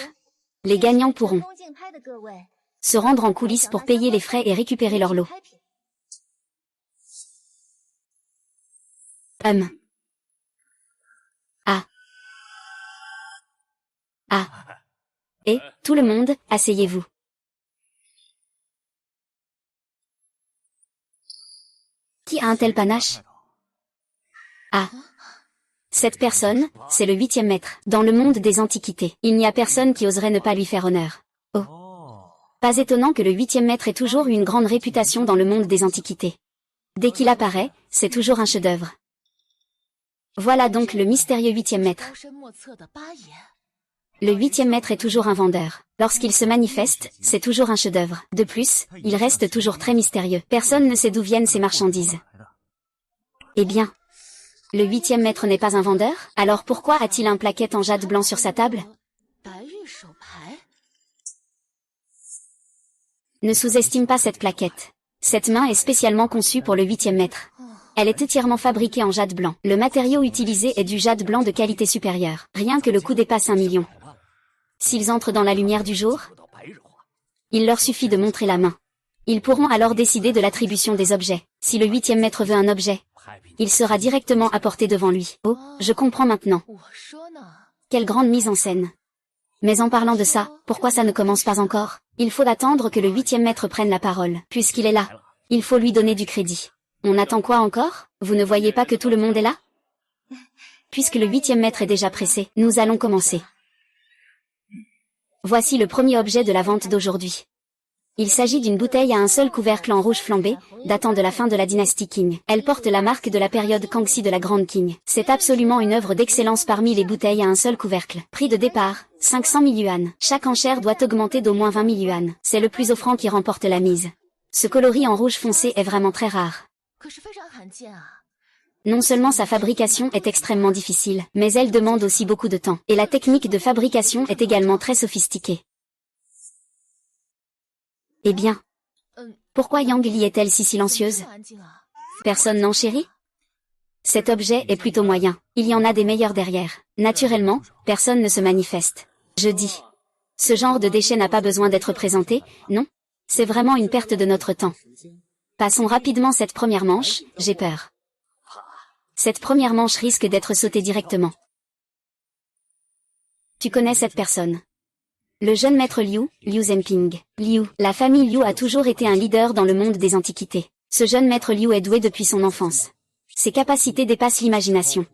Les gagnants pourront se rendre en coulisses pour payer les frais et récupérer leur lot. Ah. Ah. Et, tout le monde, asseyez-vous. Qui a un tel panache? Ah. Cette personne, c'est le 8e maître. Dans le monde des antiquités, il n'y a personne qui oserait ne pas lui faire honneur. Oh. Pas étonnant que le 8e maître ait toujours eu une grande réputation dans le monde des antiquités. Dès qu'il apparaît, c'est toujours un chef-d'œuvre. Voilà donc le mystérieux 8e maître. Le 8e maître est toujours un vendeur. Lorsqu'il se manifeste, c'est toujours un chef-d'œuvre. De plus, il reste toujours très mystérieux. Personne ne sait d'où viennent ces marchandises. Eh bien, le 8e maître n'est pas un vendeur? Alors pourquoi a-t-il un plaquette en jade blanc sur sa table? Ne sous-estime pas cette plaquette. Cette main est spécialement conçue pour le 8e maître. Elle est entièrement fabriquée en jade blanc. Le matériau utilisé est du jade blanc de qualité supérieure. Rien que le coût dépasse 1 million. S'ils entrent dans la lumière du jour, il leur suffit de montrer la main. Ils pourront alors décider de l'attribution des objets. Si le 8e maître veut un objet, il sera directement apporté devant lui. Oh, je comprends maintenant. Quelle grande mise en scène. Mais en parlant de ça, pourquoi ça ne commence pas encore? Il faut attendre que le 8e maître prenne la parole. Puisqu'il est là, il faut lui donner du crédit. On attend quoi encore? Vous ne voyez pas que tout le monde est là? Puisque le 8e maître est déjà pressé, nous allons commencer. Voici le premier objet de la vente d'aujourd'hui. Il s'agit d'une bouteille à un seul couvercle en rouge flambé, datant de la fin de la dynastie Qing. Elle porte la marque de la période Kangxi de la Grande Qing. C'est absolument une œuvre d'excellence parmi les bouteilles à un seul couvercle. Prix de départ, 500 000 yuan. Chaque enchère doit augmenter d'au moins 20 000 yuan. C'est le plus offrant qui remporte la mise. Ce coloris en rouge foncé est vraiment très rare. Non seulement sa fabrication est extrêmement difficile, mais elle demande aussi beaucoup de temps. Et la technique de fabrication est également très sophistiquée. Eh bien, pourquoi Yang Li est-elle si silencieuse? Personne n'enchérit? Cet objet est plutôt moyen. Il y en a des meilleurs derrière. Naturellement, personne ne se manifeste. Je dis. Ce genre de déchet n'a pas besoin d'être présenté, non? C'est vraiment une perte de notre temps. Passons rapidement cette première manche, j'ai peur. Cette première manche risque d'être sautée directement. Tu connais cette personne? Le jeune maître Liu, Liu Zhenping. Liu, la famille Liu a toujours été un leader dans le monde des antiquités. Ce jeune maître Liu est doué depuis son enfance. Ses capacités dépassent l'imagination.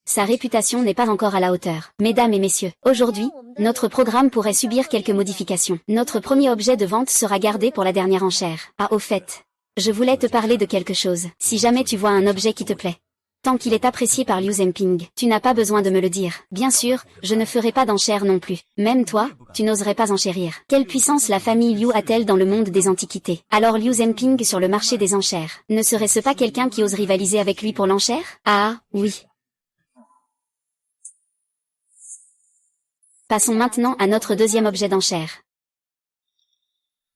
Sa réputation n'est pas encore à la hauteur. Mesdames et messieurs, aujourd'hui, notre programme pourrait subir quelques modifications. Notre premier objet de vente sera gardé pour la dernière enchère. Ah, au fait, je voulais te parler de quelque chose. Si jamais tu vois un objet qui te plaît, tant qu'il est apprécié par Liu Zhenping, tu n'as pas besoin de me le dire. Bien sûr, je ne ferai pas d'enchères non plus. Même toi, tu n'oserais pas enchérir. Quelle puissance la famille Liu a-t-elle dans le monde des antiquités? Alors Liu Zhenping sur le marché des enchères, ne serait-ce pas quelqu'un qui ose rivaliser avec lui pour l'enchère? Ah, oui. Passons maintenant à notre deuxième objet d'enchère.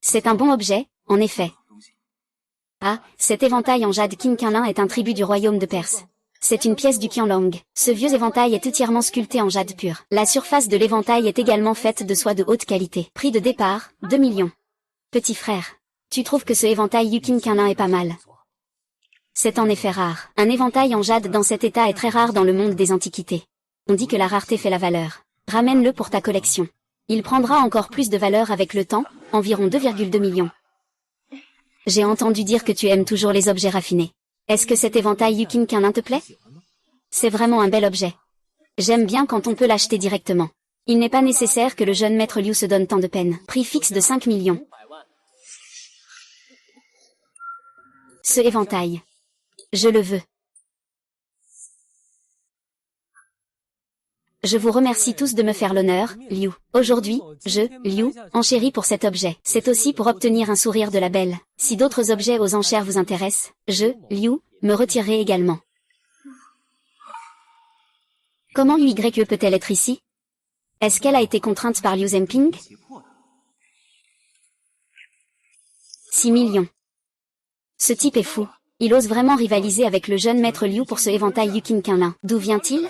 C'est un bon objet, en effet. Ah, cet éventail en jade Qianlin est un tribut du royaume de Perse. C'est une pièce du Qianlong. Ce vieux éventail est entièrement sculpté en jade pur. La surface de l'éventail est également faite de soie de haute qualité. Prix de départ, 2 millions. Petit frère, tu trouves que ce éventail Yukin Qianlin est pas mal? C'est en effet rare. Un éventail en jade dans cet état est très rare dans le monde des antiquités. On dit que la rareté fait la valeur. Ramène-le pour ta collection. Il prendra encore plus de valeur avec le temps, environ 2,2 millions. J'ai entendu dire que tu aimes toujours les objets raffinés. Est-ce que cet éventail Yukin Qianlin te plaît? C'est vraiment un bel objet. J'aime bien quand on peut l'acheter directement. Il n'est pas nécessaire que le jeune maître Liu se donne tant de peine. Prix fixe de 5 millions. Ce éventail. Je le veux. Je vous remercie tous de me faire l'honneur, Liu. Aujourd'hui, Liu, enchéris pour cet objet. C'est aussi pour obtenir un sourire de la belle. Si d'autres objets aux enchères vous intéressent, Liu, me retirerai également. Comment UYE peut-elle être ici? Est-ce qu'elle a été contrainte par Liu Zhenping? 6 millions. Ce type est fou. Il ose vraiment rivaliser avec le jeune maître Liu pour ce éventail Yukin Qianlin. D'où vient-il?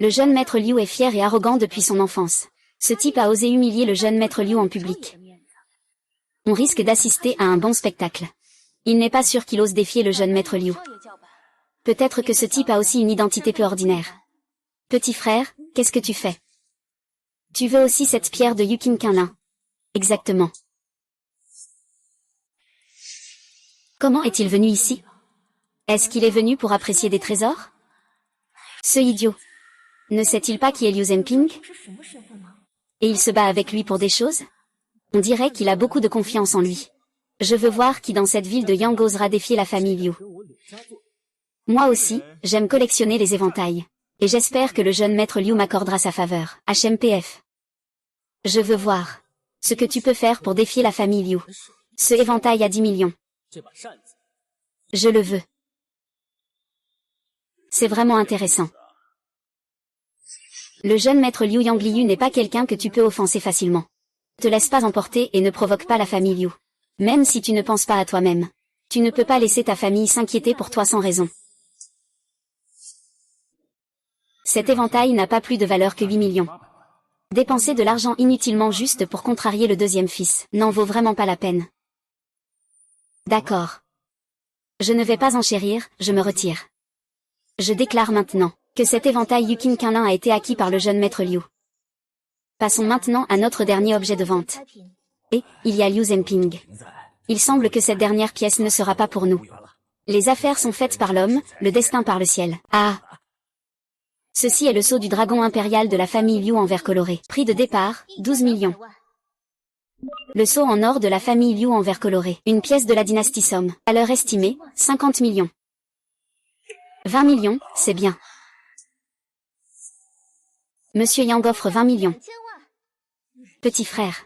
Le jeune maître Liu est fier et arrogant depuis son enfance. Ce type a osé humilier le jeune maître Liu en public. On risque d'assister à un bon spectacle. Il n'est pas sûr qu'il ose défier le jeune maître Liu. Peut-être que ce type a aussi une identité peu ordinaire. Petit frère, qu'est-ce que tu fais? Tu veux aussi cette pierre de Yukin Qianlin? Exactement. Comment est-il venu ici? Est-ce qu'il est venu pour apprécier des trésors? Ce idiot. Ne sait-il pas qui est Liu Zhenping? Et il se bat avec lui pour des choses? On dirait qu'il a beaucoup de confiance en lui. Je veux voir qui dans cette ville de Yang osera défier la famille Liu. Moi aussi, j'aime collectionner les éventails. Et j'espère que le jeune maître Liu m'accordera sa faveur. HMPF. Je veux voir ce que tu peux faire pour défier la famille Liu. Ce éventail à 10 millions. Je le veux. C'est vraiment intéressant. Le jeune maître Liu Yangliu n'est pas quelqu'un que tu peux offenser facilement. Ne te laisse pas emporter et ne provoque pas la famille Liu. Même si tu ne penses pas à toi-même. Tu ne peux pas laisser ta famille s'inquiéter pour toi sans raison. Cet éventail n'a pas plus de valeur que 8 millions. Dépenser de l'argent inutilement juste pour contrarier le deuxième fils n'en vaut vraiment pas la peine. D'accord. Je ne vais pas enchérir, je me retire. Je déclare maintenant que cet éventail Yukin Qianlin a été acquis par le jeune maître Liu. Passons maintenant à notre dernier objet de vente. Et, il y a Liu Zhenping. Il semble que cette dernière pièce ne sera pas pour nous. Les affaires sont faites par l'homme, le destin par le ciel. Ah! Ceci est le sceau du dragon impérial de la famille Liu en verre coloré. Prix de départ, 12 millions. Le sceau en or de la famille Liu en verre coloré. Une pièce de la dynastie Song. Valeur estimée, 50 millions. 20 millions, c'est bien. Monsieur Yang offre 20 millions. Petit frère.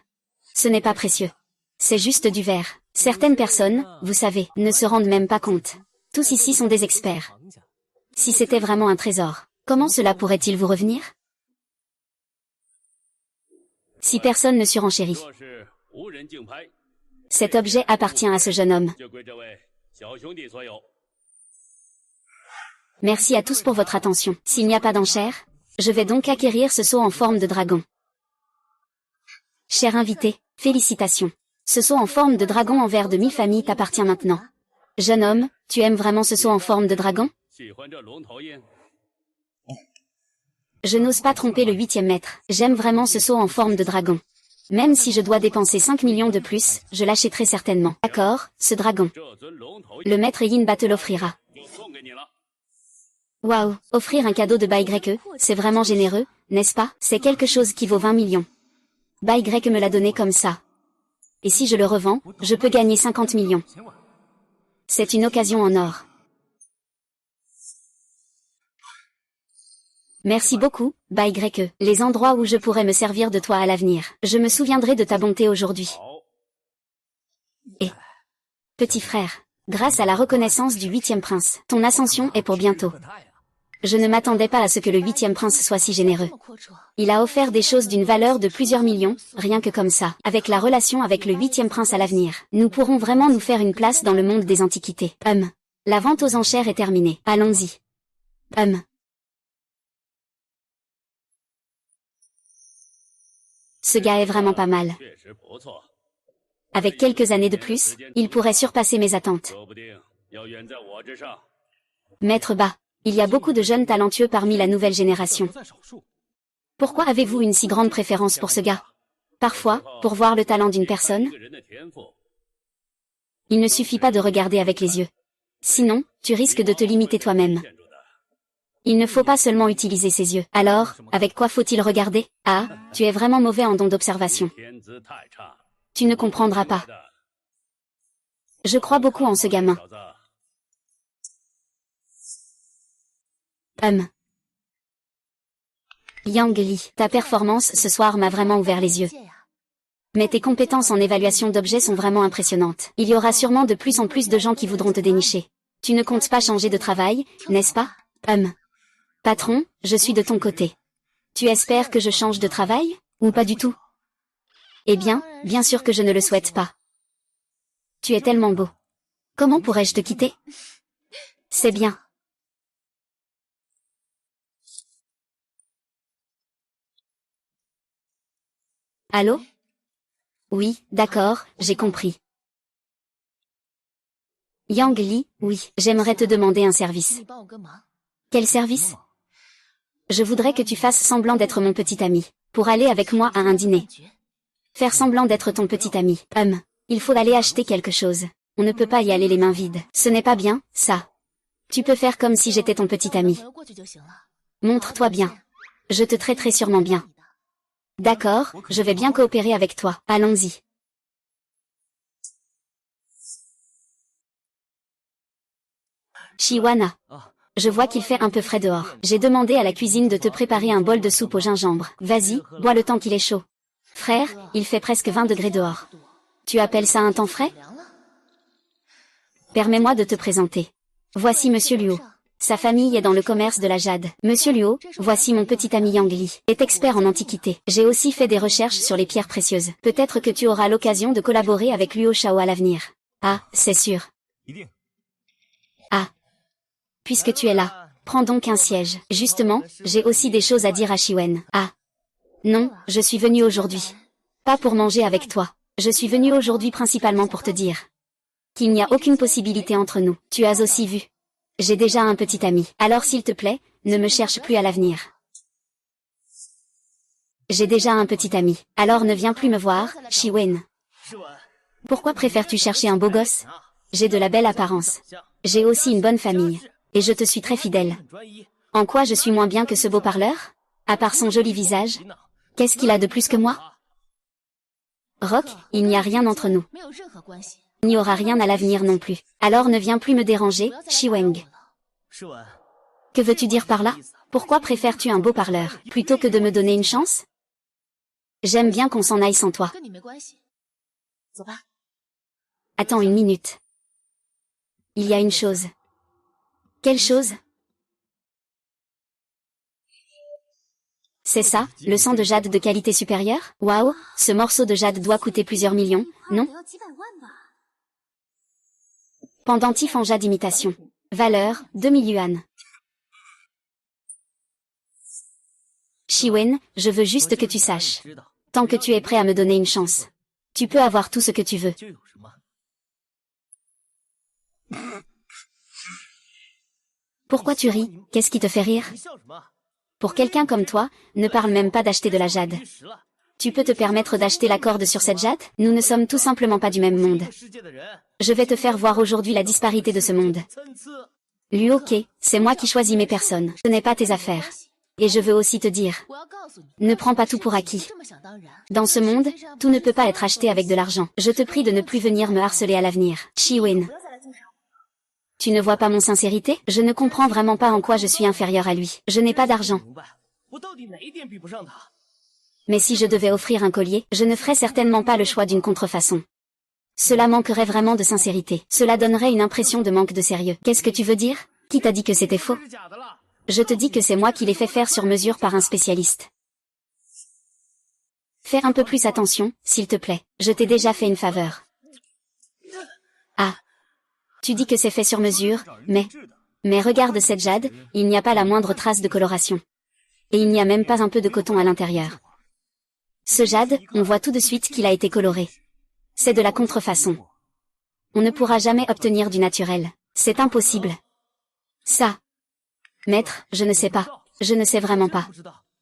Ce n'est pas précieux. C'est juste du verre. Certaines personnes, vous savez, ne se rendent même pas compte. Tous ici sont des experts. Si c'était vraiment un trésor, comment cela pourrait-il vous revenir? Si personne ne surenchérit. Cet objet appartient à ce jeune homme. Merci à tous pour votre attention. S'il n'y a pas d'enchère, je vais donc acquérir ce sceau en forme de dragon. Cher invité, félicitations. Ce sceau en forme de dragon en verre de 1000 familles t'appartient maintenant. Jeune homme, tu aimes vraiment ce sceau en forme de dragon? Je n'ose pas tromper le 8e maître. J'aime vraiment ce sceau en forme de dragon. Même si je dois dépenser 5 millions de plus, je l'achèterai certainement. D'accord, ce dragon. Le maître Yinba te l'offrira. Waouh, offrir un cadeau de BYE, c'est vraiment généreux, n'est-ce pas? C'est quelque chose qui vaut 20 millions. BYE me l'a donné comme ça. Et si je le revends, je peux gagner 50 millions. C'est une occasion en or. Merci beaucoup, BYE. Les endroits où je pourrais me servir de toi à l'avenir. Je me souviendrai de ta bonté aujourd'hui. Et, petit frère, grâce à la reconnaissance du 8e prince, ton ascension est pour bientôt. Je ne m'attendais pas à ce que le 8e prince soit si généreux. Il a offert des choses d'une valeur de plusieurs millions, rien que comme ça. Avec la relation avec le 8e prince à l'avenir, nous pourrons vraiment nous faire une place dans le monde des antiquités. La vente aux enchères est terminée. Allons-y. Ce gars est vraiment pas mal. Avec quelques années de plus, il pourrait surpasser mes attentes. Maître Ba, il y a beaucoup de jeunes talentueux parmi la nouvelle génération. Pourquoi avez-vous une si grande préférence pour ce gars? Parfois, pour voir le talent d'une personne, il ne suffit pas de regarder avec les yeux. Sinon, tu risques de te limiter toi-même. Il ne faut pas seulement utiliser ses yeux. Alors, avec quoi faut-il regarder? Ah, tu es vraiment mauvais en don d'observation. Tu ne comprendras pas. Je crois beaucoup en ce gamin. Yang Li, ta performance ce soir m'a vraiment ouvert les yeux. Mais tes compétences en évaluation d'objets sont vraiment impressionnantes. Il y aura sûrement de plus en plus de gens qui voudront te dénicher. Tu ne comptes pas changer de travail, n'est-ce pas? Patron, je suis de ton côté. Tu espères que je change de travail, ou pas du tout? Eh bien, bien sûr que je ne le souhaite pas. Tu es tellement beau. Comment pourrais-je te quitter? C'est bien. Allô? Oui, d'accord, j'ai compris. Yang Li, oui, j'aimerais te demander un service. Quel service? Je voudrais que tu fasses semblant d'être mon petit ami, pour aller avec moi à un dîner. Faire semblant d'être ton petit ami. Il faut aller acheter quelque chose. On ne peut pas y aller les mains vides. Ce n'est pas bien, ça. Tu peux faire comme si j'étais ton petit ami. Montre-toi bien. Je te traiterai sûrement bien. D'accord, je vais bien coopérer avec toi. Allons-y. Chiwana. Je vois qu'il fait un peu frais dehors. J'ai demandé à la cuisine de te préparer un bol de soupe au gingembre. Vas-y, bois le temps qu'il est chaud. Frère, il fait presque 20 degrés dehors. Tu appelles ça un temps frais? Permets-moi de te présenter. Voici Monsieur Luo. Sa famille est dans le commerce de la jade. Monsieur Luo, voici mon petit ami Yang Li, est expert en antiquité. J'ai aussi fait des recherches sur les pierres précieuses. Peut-être que tu auras l'occasion de collaborer avec Luo Shao à l'avenir. Ah, c'est sûr. Ah. Puisque tu es là, prends donc un siège. Justement, j'ai aussi des choses à dire à Shiwen. Ah. Non, je suis venu aujourd'hui. Pas pour manger avec toi. Je suis venu aujourd'hui principalement pour te dire qu'il n'y a aucune possibilité entre nous. Tu as aussi vu. J'ai déjà un petit ami. Alors s'il te plaît, ne me cherche plus à l'avenir. J'ai déjà un petit ami. Alors ne viens plus me voir, Shiwen. Pourquoi préfères-tu chercher un beau gosse? J'ai de la belle apparence. J'ai aussi une bonne famille. Et je te suis très fidèle. En quoi je suis moins bien que ce beau parleur? À part son joli visage. Qu'est-ce qu'il a de plus que moi? Rock, il n'y a rien entre nous. Il n'y aura rien à l'avenir non plus. Alors ne viens plus me déranger, Shiweng. Que veux-tu dire par là? Pourquoi préfères-tu un beau parleur, plutôt que de me donner une chance? J'aime bien qu'on s'en aille sans toi. Attends une minute. Il y a une chose. Quelle chose? C'est ça, le sang de jade de qualité supérieure? Waouh, ce morceau de jade doit coûter plusieurs millions, non? Pendentif en jade imitation. Valeur, 2000 yuan. Shiwen, je veux juste que tu saches. Tant que tu es prêt à me donner une chance, tu peux avoir tout ce que tu veux. Pourquoi tu ris? Qu'est-ce qui te fait rire? Pour quelqu'un comme toi, ne parle même pas d'acheter de la jade. Tu peux te permettre d'acheter la corde sur cette jade? Nous ne sommes tout simplement pas du même monde. Je vais te faire voir aujourd'hui la disparité de ce monde. Ok, c'est moi qui choisis mes personnes. Ce n'est pas tes affaires. Et je veux aussi te dire, ne prends pas tout pour acquis. Dans ce monde, tout ne peut pas être acheté avec de l'argent. Je te prie de ne plus venir me harceler à l'avenir. Shiwen. Tu ne vois pas mon sincérité? Je ne comprends vraiment pas en quoi je suis inférieur à lui. Je n'ai pas d'argent. Mais si je devais offrir un collier, je ne ferais certainement pas le choix d'une contrefaçon. Cela manquerait vraiment de sincérité. Cela donnerait une impression de manque de sérieux. Qu'est-ce que tu veux dire? Qui t'a dit que c'était faux? Je te dis que c'est moi qui l'ai fait faire sur mesure par un spécialiste. Fais un peu plus attention, s'il te plaît. Je t'ai déjà fait une faveur. Ah. Tu dis que c'est fait sur mesure, mais regarde cette jade, il n'y a pas la moindre trace de coloration. Et il n'y a même pas un peu de coton à l'intérieur. Ce jade, on voit tout de suite qu'il a été coloré. C'est de la contrefaçon. On ne pourra jamais obtenir du naturel. C'est impossible. Ça. Maître, je ne sais pas. Je ne sais vraiment pas.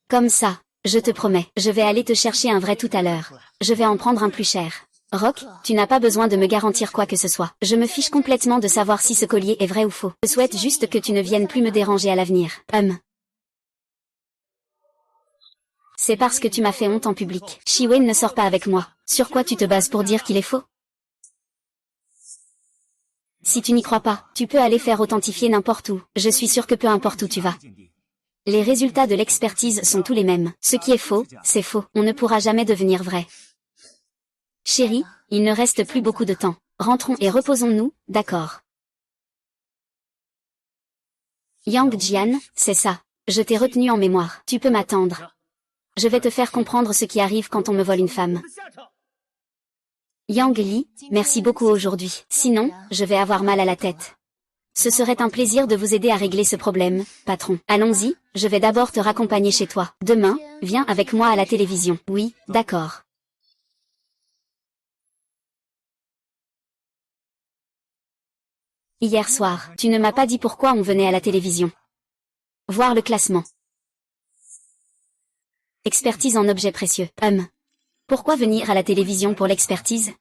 Comme ça, je te promets, je vais aller te chercher un vrai tout à l'heure. Je vais en prendre un plus cher. Rock, tu n'as pas besoin de me garantir quoi que ce soit. Je me fiche complètement de savoir si ce collier est vrai ou faux. Je souhaite juste que tu ne viennes plus me déranger à l'avenir. C'est parce que tu m'as fait honte en public. Shiwen ne sort pas avec moi. Sur quoi tu te bases pour dire qu'il est faux? Si tu n'y crois pas, tu peux aller faire authentifier n'importe où. Je suis sûr que peu importe où tu vas. Les résultats de l'expertise sont tous les mêmes. Ce qui est faux, c'est faux. On ne pourra jamais devenir vrai. Chérie, il ne reste plus beaucoup de temps. Rentrons et reposons-nous, d'accord? Yang Jian, c'est ça. Je t'ai retenu en mémoire. Tu peux m'attendre. Je vais te faire comprendre ce qui arrive quand on me vole une femme. Yang Li, merci beaucoup aujourd'hui. Sinon, je vais avoir mal à la tête. Ce serait un plaisir de vous aider à régler ce problème, patron. Allons-y, je vais d'abord te raccompagner chez toi. Demain, viens avec moi à la télévision. Oui, d'accord. Hier soir, tu ne m'as pas dit pourquoi on venait à la télévision. Voir le classement. Expertise en objets précieux. Pourquoi venir à la télévision pour l'expertise?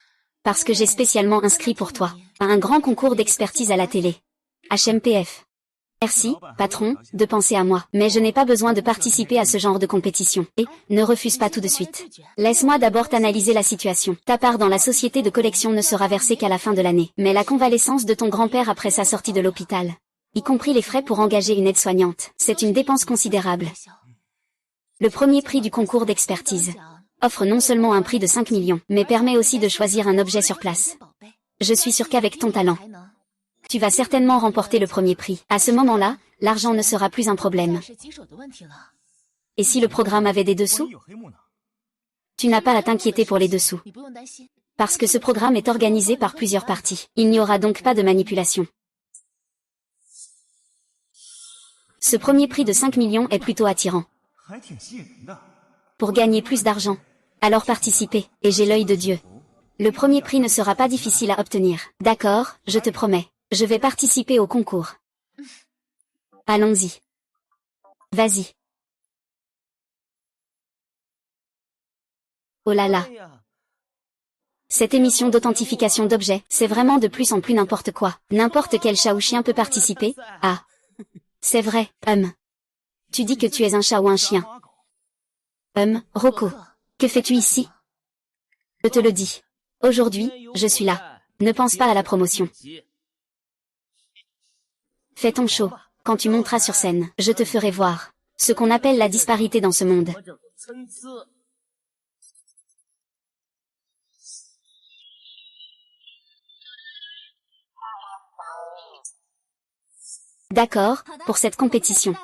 Parce que j'ai spécialement inscrit pour toi à un grand concours d'expertise à la télé. HMPF. Merci, patron, de penser à moi. Mais je n'ai pas besoin de participer à ce genre de compétition. Et, ne refuse pas tout de suite. Laisse-moi d'abord t'analyser la situation. Ta part dans la société de collection ne sera versée qu'à la fin de l'année. Mais la convalescence de ton grand-père après sa sortie de l'hôpital, y compris les frais pour engager une aide-soignante, c'est une dépense considérable. Le premier prix du concours d'expertise offre non seulement un prix de 5 millions, mais permet aussi de choisir un objet sur place. Je suis sûr qu'avec ton talent, tu vas certainement remporter le premier prix. À ce moment-là, l'argent ne sera plus un problème. Et si le programme avait des dessous? Tu n'as pas à t'inquiéter pour les dessous. Parce que ce programme est organisé par plusieurs parties. Il n'y aura donc pas de manipulation. Ce premier prix de 5 millions est plutôt attirant. Pour gagner plus d'argent, alors participez, et j'ai l'œil de Dieu. Le premier prix ne sera pas difficile à obtenir. D'accord, je te promets. Je vais participer au concours. Allons-y. Vas-y. Oh là là. Cette émission d'authentification d'objets, c'est vraiment de plus en plus n'importe quoi. N'importe quel chat ou chien peut participer. Ah. C'est vrai, Tu dis que tu es un chat ou un chien. Rocco. Que fais-tu ici? Je te le dis. Aujourd'hui, je suis là. Ne pense pas à la promotion. Fais ton show. Quand tu monteras sur scène, je te ferai voir ce qu'on appelle la disparité dans ce monde. D'accord, pour cette compétition.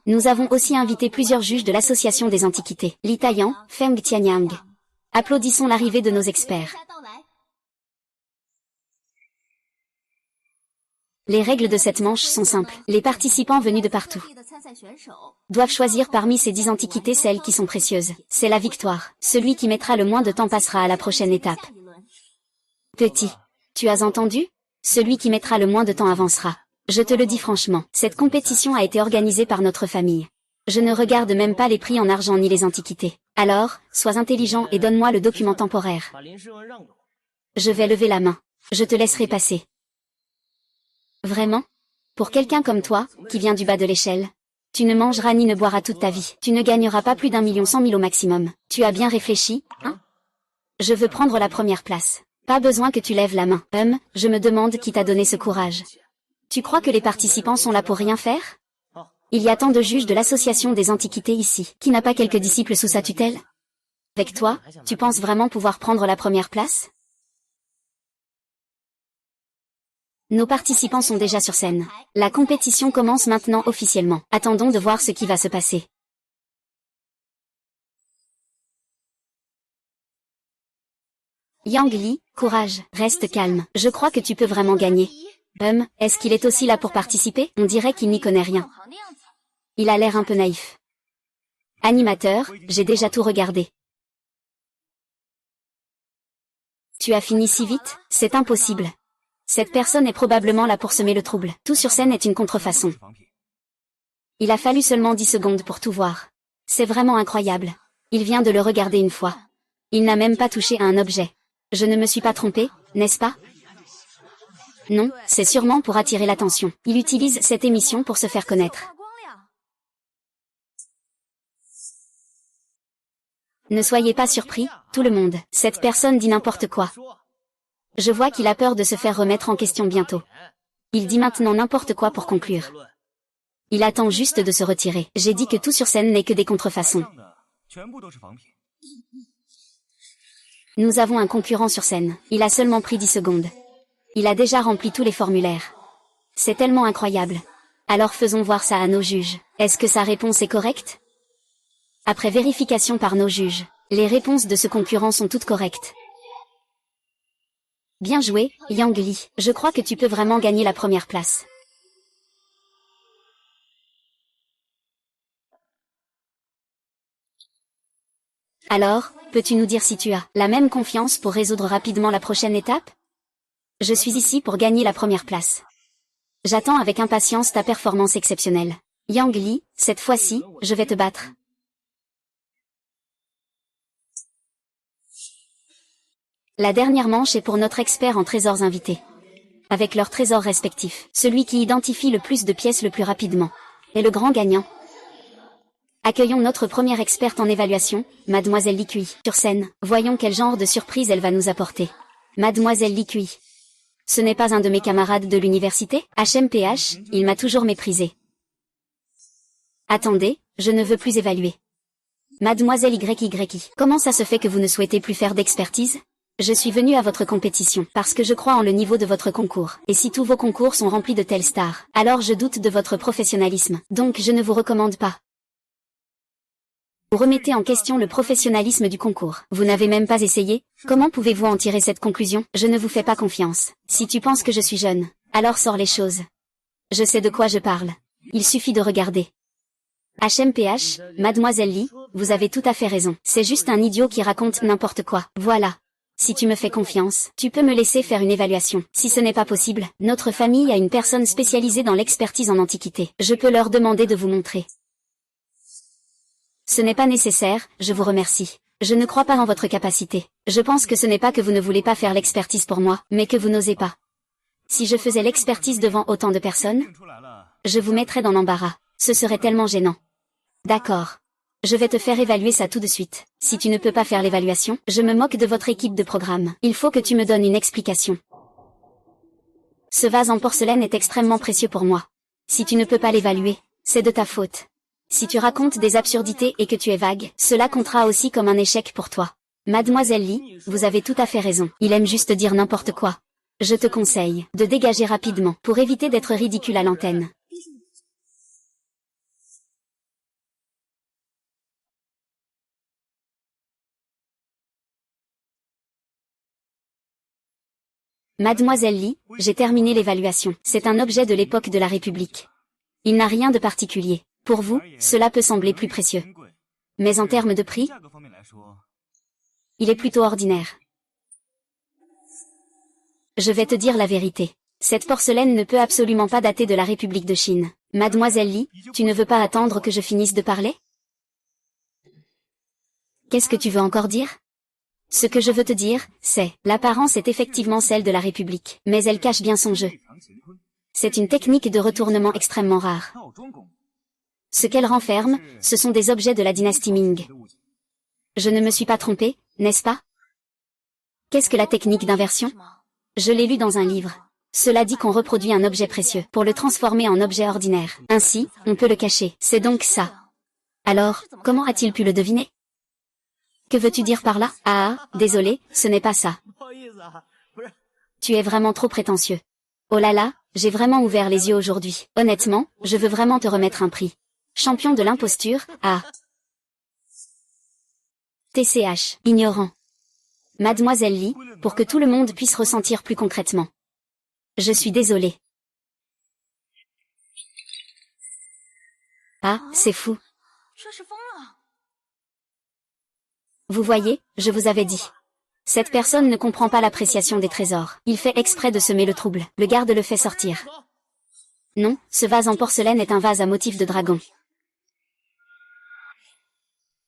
Nous avons aussi invité plusieurs juges de l'Association des Antiquités, Li Taiyan, Feng Tianyang. Applaudissons l'arrivée de nos experts. Les règles de cette manche sont simples. Les participants venus de partout doivent choisir parmi ces 10 antiquités celles qui sont précieuses. C'est la victoire. Celui qui mettra le moins de temps passera à la prochaine étape. Petit. Tu as entendu? Celui qui mettra le moins de temps avancera. Je te le dis franchement, cette compétition a été organisée par notre famille. Je ne regarde même pas les prix en argent ni les antiquités. Alors, sois intelligent et donne-moi le document temporaire. Je vais lever la main. Je te laisserai passer. Vraiment? Pour quelqu'un comme toi, qui vient du bas de l'échelle, tu ne mangeras ni ne boiras toute ta vie. Tu ne gagneras pas plus d'1,1 million au maximum. Tu as bien réfléchi, hein? Je veux prendre la première place. Pas besoin que tu lèves la main. Je me demande qui t'a donné ce courage. Tu crois que les participants sont là pour rien faire? Il y a tant de juges de l'Association des Antiquités ici. Qui n'a pas quelques disciples sous sa tutelle? Avec toi, tu penses vraiment pouvoir prendre la première place? Nos participants sont déjà sur scène. La compétition commence maintenant officiellement. Attendons de voir ce qui va se passer. Yang Li, courage, reste calme. Je crois que tu peux vraiment gagner. Est-ce qu'il est aussi là pour participer? On dirait qu'il n'y connaît rien. Il a l'air un peu naïf. Animateur, j'ai déjà tout regardé. Tu as fini si vite? C'est impossible. Cette personne est probablement là pour semer le trouble. Tout sur scène est une contrefaçon. Il a fallu seulement 10 secondes pour tout voir. C'est vraiment incroyable. Il vient de le regarder une fois. Il n'a même pas touché à un objet. Je ne me suis pas trompé, n'est-ce pas? Non, c'est sûrement pour attirer l'attention. Il utilise cette émission pour se faire connaître. Ne soyez pas surpris, tout le monde. Cette personne dit n'importe quoi. Je vois qu'il a peur de se faire remettre en question bientôt. Il dit maintenant n'importe quoi pour conclure. Il attend juste de se retirer. J'ai dit que tout sur scène n'est que des contrefaçons. Nous avons un concurrent sur scène. Il a seulement pris 10 secondes. Il a déjà rempli tous les formulaires. C'est tellement incroyable. Alors faisons voir ça à nos juges. Est-ce que sa réponse est correcte? Après vérification par nos juges, les réponses de ce concurrent sont toutes correctes. Bien joué, Yang Li. Je crois que tu peux vraiment gagner la première place. Alors, peux-tu nous dire si tu as la même confiance pour résoudre rapidement la prochaine étape? Je suis ici pour gagner la première place. J'attends avec impatience ta performance exceptionnelle. Yang Li, cette fois-ci, je vais te battre. La dernière manche est pour notre expert en trésors invités. Avec leurs trésors respectifs, celui qui identifie le plus de pièces le plus rapidement est le grand gagnant. Accueillons notre première experte en évaluation, Mademoiselle Li Kui, sur scène. Voyons quel genre de surprise elle va nous apporter. Mademoiselle Li Kui. Ce n'est pas un de mes camarades de l'université? HMPH, il m'a toujours méprisé. Attendez, je ne veux plus évaluer. Mademoiselle YYI, comment ça se fait que vous ne souhaitez plus faire d'expertise? Je suis venue à votre compétition parce que je crois en le niveau de votre concours. Et si tous vos concours sont remplis de telles stars, alors je doute de votre professionnalisme. Donc je ne vous recommande pas. Vous remettez en question le professionnalisme du concours. Vous n'avez même pas essayé? Comment pouvez-vous en tirer cette conclusion? Je ne vous fais pas confiance. Si tu penses que je suis jeune, alors sors les choses. Je sais de quoi je parle. Il suffit de regarder. HMPH, Mademoiselle Li, vous avez tout à fait raison. C'est juste un idiot qui raconte n'importe quoi. Voilà. Si tu me fais confiance, tu peux me laisser faire une évaluation. Si ce n'est pas possible, notre famille a une personne spécialisée dans l'expertise en antiquité. Je peux leur demander de vous montrer. Ce n'est pas nécessaire, je vous remercie. Je ne crois pas en votre capacité. Je pense que ce n'est pas que vous ne voulez pas faire l'expertise pour moi, mais que vous n'osez pas. Si je faisais l'expertise devant autant de personnes, je vous mettrais dans l'embarras. Ce serait tellement gênant. D'accord. Je vais te faire évaluer ça tout de suite. Si tu ne peux pas faire l'évaluation, je me moque de votre équipe de programme. Il faut que tu me donnes une explication. Ce vase en porcelaine est extrêmement précieux pour moi. Si tu ne peux pas l'évaluer, c'est de ta faute. Si tu racontes des absurdités et que tu es vague, cela comptera aussi comme un échec pour toi. Mademoiselle Li, vous avez tout à fait raison. Il aime juste dire n'importe quoi. Je te conseille de dégager rapidement pour éviter d'être ridicule à l'antenne. Mademoiselle Li, j'ai terminé l'évaluation. C'est un objet de l'époque de la République. Il n'a rien de particulier. Pour vous, cela peut sembler plus précieux. Mais en termes de prix, il est plutôt ordinaire. Je vais te dire la vérité. Cette porcelaine ne peut absolument pas dater de la République de Chine. Mademoiselle Li, tu ne veux pas attendre que je finisse de parler? Qu'est-ce que tu veux encore dire? Ce que je veux te dire, c'est, l'apparence est effectivement celle de la République, mais elle cache bien son jeu. C'est une technique de retournement extrêmement rare. Ce qu'elle renferme, ce sont des objets de la dynastie Ming. Je ne me suis pas trompé, n'est-ce pas? Qu'est-ce que la technique d'inversion? Je l'ai lu dans un livre. Cela dit qu'on reproduit un objet précieux pour le transformer en objet ordinaire. Ainsi, on peut le cacher. C'est donc ça. Alors, comment a-t-il pu le deviner? Que veux-tu dire par là? Ah, désolé, ce n'est pas ça. Tu es vraiment trop prétentieux. Oh là là, j'ai vraiment ouvert les yeux aujourd'hui. Honnêtement, je veux vraiment te remettre un prix. Champion de l'imposture, ah. TCH, ignorant. Mademoiselle Lee, pour que tout le monde puisse ressentir plus concrètement. Je suis désolée. Ah, c'est fou. Vous voyez, je vous avais dit. Cette personne ne comprend pas l'appréciation des trésors. Il fait exprès de semer le trouble. Le garde le fait sortir. Non, ce vase en porcelaine est un vase à motif de dragon.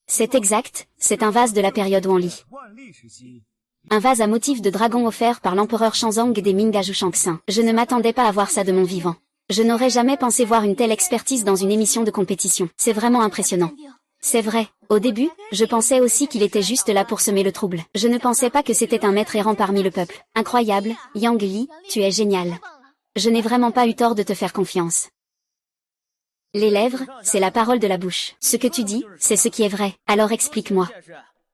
C'est exact, c'est un vase de la période Wanli. Un vase à motif de dragon offert par l'empereur Shenzong des Ming à Zhu Shangxin. Je ne m'attendais pas à voir ça de mon vivant. Je n'aurais jamais pensé voir une telle expertise dans une émission de compétition. C'est vraiment impressionnant. C'est vrai, au début, je pensais aussi qu'il était juste là pour semer le trouble. Je ne pensais pas que c'était un maître errant parmi le peuple. Incroyable, Yang Li, tu es génial. Je n'ai vraiment pas eu tort de te faire confiance. Les lèvres, c'est la parole de la bouche. Ce que tu dis, c'est ce qui est vrai. Alors explique-moi.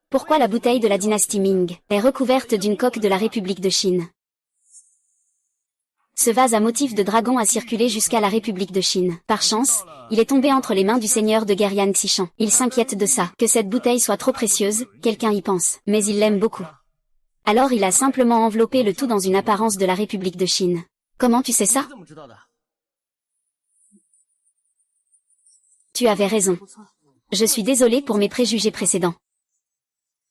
Pourquoi la bouteille de la dynastie Ming est recouverte d'une coque de la République de Chine? Ce vase à motif de dragon a circulé jusqu'à la République de Chine. Par chance, il est tombé entre les mains du seigneur de guerre Yan Xishan. Il s'inquiète de ça, que cette bouteille soit trop précieuse, quelqu'un y pense. Mais il l'aime beaucoup. Alors il a simplement enveloppé le tout dans une apparence de la République de Chine. Comment tu sais ça? Tu avais raison. Je suis désolée pour mes préjugés précédents.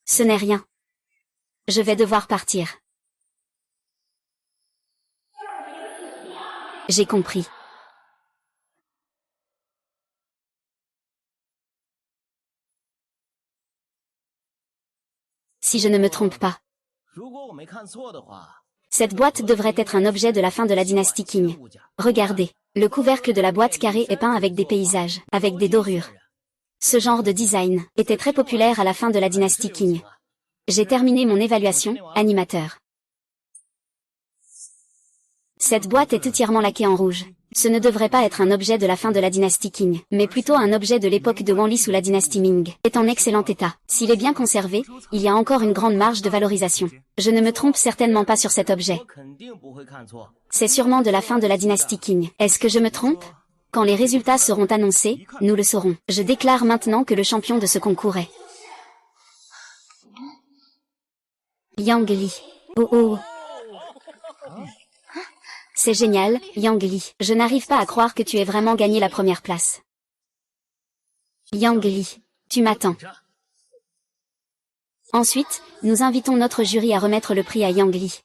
Ce n'est rien. Je vais devoir partir. J'ai compris. Si je ne me trompe pas. Cette boîte devrait être un objet de la fin de la dynastie Qing. Regardez, le couvercle de la boîte carrée est peint avec des paysages, avec des dorures. Ce genre de design était très populaire à la fin de la dynastie Qing. J'ai terminé mon évaluation, animateur. Cette boîte est entièrement laquée en rouge. Ce ne devrait pas être un objet de la fin de la dynastie Qing, mais plutôt un objet de l'époque de Wanli sous la dynastie Ming. Est en excellent état. S'il est bien conservé, il y a encore une grande marge de valorisation. Je ne me trompe certainement pas sur cet objet. C'est sûrement de la fin de la dynastie Qing. Est-ce que je me trompe? Quand les résultats seront annoncés, nous le saurons. Je déclare maintenant que le champion de ce concours est Yang Li. Oh oh. C'est génial, Yang Li. Je n'arrive pas à croire que tu aies vraiment gagné la première place. Yang Li, tu m'attends. Ensuite, nous invitons notre jury à remettre le prix à Yang Li.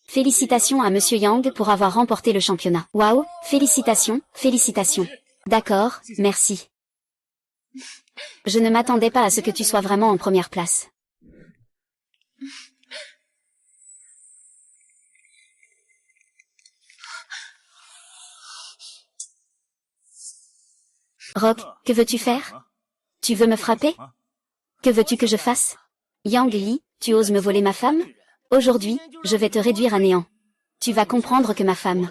Félicitations à Monsieur Yang pour avoir remporté le championnat. Waouh, félicitations, félicitations. D'accord, merci. Je ne m'attendais pas à ce que tu sois vraiment en première place. Rock, que veux-tu faire? Tu veux me frapper? Que veux-tu que je fasse? Yang Li, tu oses me voler ma femme? Aujourd'hui, je vais te réduire à néant. Tu vas comprendre que ma femme.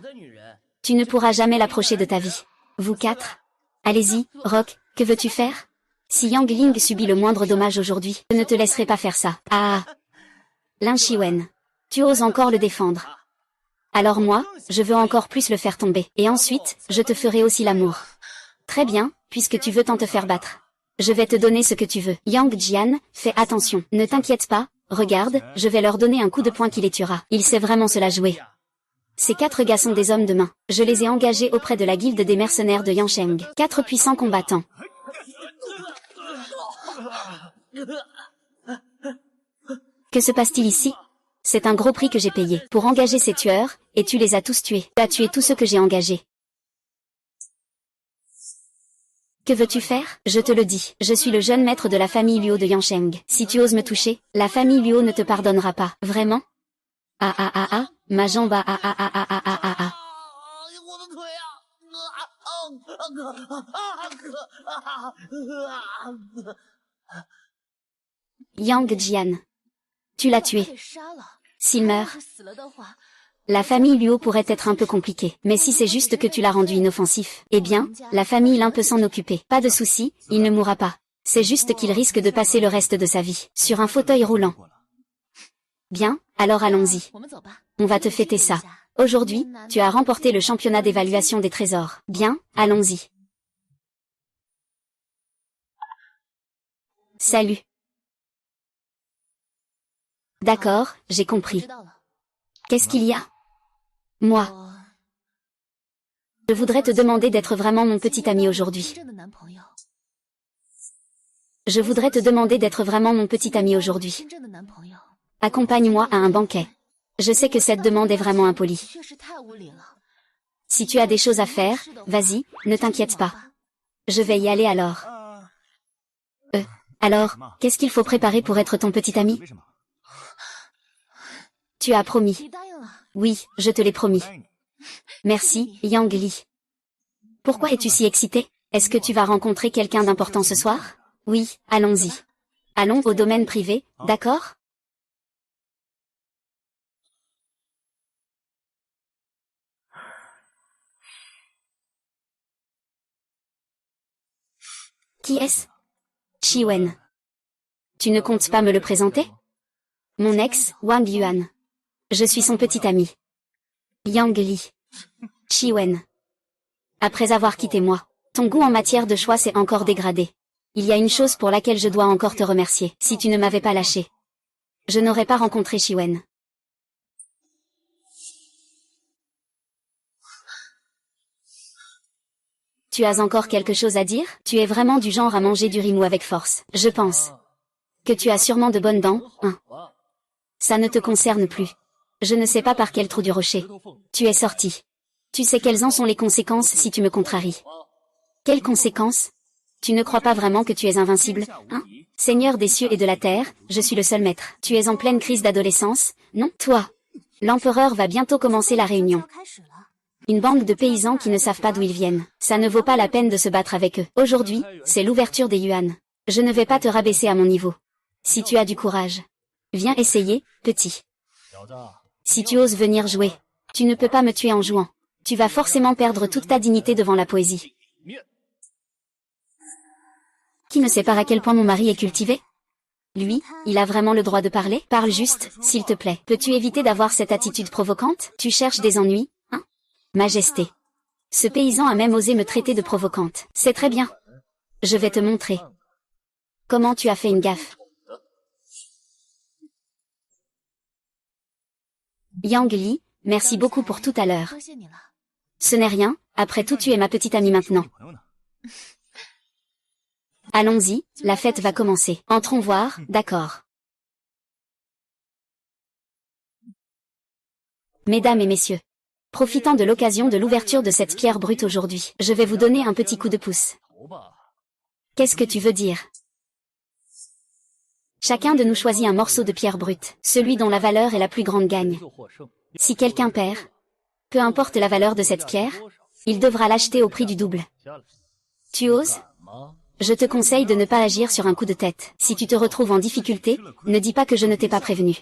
Tu ne pourras jamais l'approcher de ta vie. Vous quatre. Allez-y, Rock, que veux-tu faire? Si Yang Ling subit le moindre dommage aujourd'hui, je ne te laisserai pas faire ça. Ah! Lin Shiwen. Tu oses encore le défendre. Alors moi, je veux encore plus le faire tomber. Et ensuite, je te ferai aussi l'amour. Très bien, puisque tu veux tant te faire battre. Je vais te donner ce que tu veux. Yang Jian, fais attention. Ne t'inquiète pas, regarde, je vais leur donner un coup de poing qui les tuera. Il sait vraiment se la jouer. Ces 4 gars sont des hommes de main. Je les ai engagés auprès de la guilde des mercenaires de Yansheng. 4 puissants combattants. Que se passe-t-il ici? C'est un gros prix que j'ai payé pour engager ces tueurs, et tu les as tous tués. Tu as tué tous ceux que j'ai engagés. Que veux-tu faire? Je te le dis, je suis le jeune maître de la famille Luo de Yansheng. Si tu oses me toucher, la famille Luo ne te pardonnera pas. Vraiment? Ah ah ah ah, ma jambe ah ah ah ah ah ah ah ah ah. Yang Jian. Tu l'as tué. S'il meurt, la famille Luo pourrait être un peu compliquée. Mais si c'est juste que tu l'as rendu inoffensif, eh bien, la famille Lin peut s'en occuper. Pas de souci, il ne mourra pas. C'est juste qu'il risque de passer le reste de sa vie sur un fauteuil roulant. Bien, alors allons-y. On va te fêter ça. Aujourd'hui, tu as remporté le championnat d'évaluation des trésors. Bien, allons-y. Salut. D'accord, j'ai compris. Qu'est-ce qu'il y a? Moi. Je voudrais te demander d'être vraiment mon petit ami aujourd'hui. Je voudrais te demander d'être vraiment mon petit ami aujourd'hui. Accompagne-moi à un banquet. Je sais que cette demande est vraiment impolie. Si tu as des choses à faire, vas-y, ne t'inquiète pas. Je vais y aller alors. Alors, qu'est-ce qu'il faut préparer pour être ton petit ami? Tu as promis. Oui, je te l'ai promis. Merci, Yang Li. Pourquoi es-tu si excité? Est-ce que tu vas rencontrer quelqu'un d'important ce soir? Oui, allons-y. Allons au domaine privé, d'accord? Qui est-ce? Chi-Wen. Tu ne comptes pas me le présenter? Mon ex, Wang Yuan. Je suis son petit ami. Yang Li. Chi-Wen. Après avoir quitté moi, ton goût en matière de choix s'est encore dégradé. Il y a une chose pour laquelle je dois encore te remercier. Si tu ne m'avais pas lâché, je n'aurais pas rencontré Chi-Wen. Tu as encore quelque chose à dire? Tu es vraiment du genre à manger du rimou avec force. Je pense que tu as sûrement de bonnes dents, hein. Ça ne te concerne plus. Je ne sais pas par quel trou du rocher tu es sorti. Tu sais quelles en sont les conséquences si tu me contraries. Quelles conséquences? Tu ne crois pas vraiment que tu es invincible, hein? Seigneur des cieux et de la terre, je suis le seul maître. Tu es en pleine crise d'adolescence, non? Toi. L'empereur va bientôt commencer la réunion. Une bande de paysans qui ne savent pas d'où ils viennent. Ça ne vaut pas la peine de se battre avec eux. Aujourd'hui, c'est l'ouverture des Yuan. Je ne vais pas te rabaisser à mon niveau. Si tu as du courage, viens essayer, petit. Si tu oses venir jouer, tu ne peux pas me tuer en jouant. Tu vas forcément perdre toute ta dignité devant la poésie. Qui ne sait pas à quel point mon mari est cultivé? Lui, il a vraiment le droit de parler? Parle juste, s'il te plaît. Peux-tu éviter d'avoir cette attitude provocante? Tu cherches des ennuis, hein? Majesté. Ce paysan a même osé me traiter de provocante. C'est très bien. Je vais te montrer. Comment tu as fait une gaffe? Yang Li, merci beaucoup pour tout à l'heure. Ce n'est rien, après tout tu es ma petite amie maintenant. Allons-y, la fête va commencer. Entrons voir, d'accord. Mesdames et messieurs, profitant de l'occasion de l'ouverture de cette pierre brute aujourd'hui, je vais vous donner un petit coup de pouce. Qu'est-ce que tu veux dire? Chacun de nous choisit un morceau de pierre brute, celui dont la valeur est la plus grande gagne. Si quelqu'un perd, peu importe la valeur de cette pierre, il devra l'acheter au prix du double. Tu oses? Je te conseille de ne pas agir sur un coup de tête. Si tu te retrouves en difficulté, ne dis pas que je ne t'ai pas prévenu.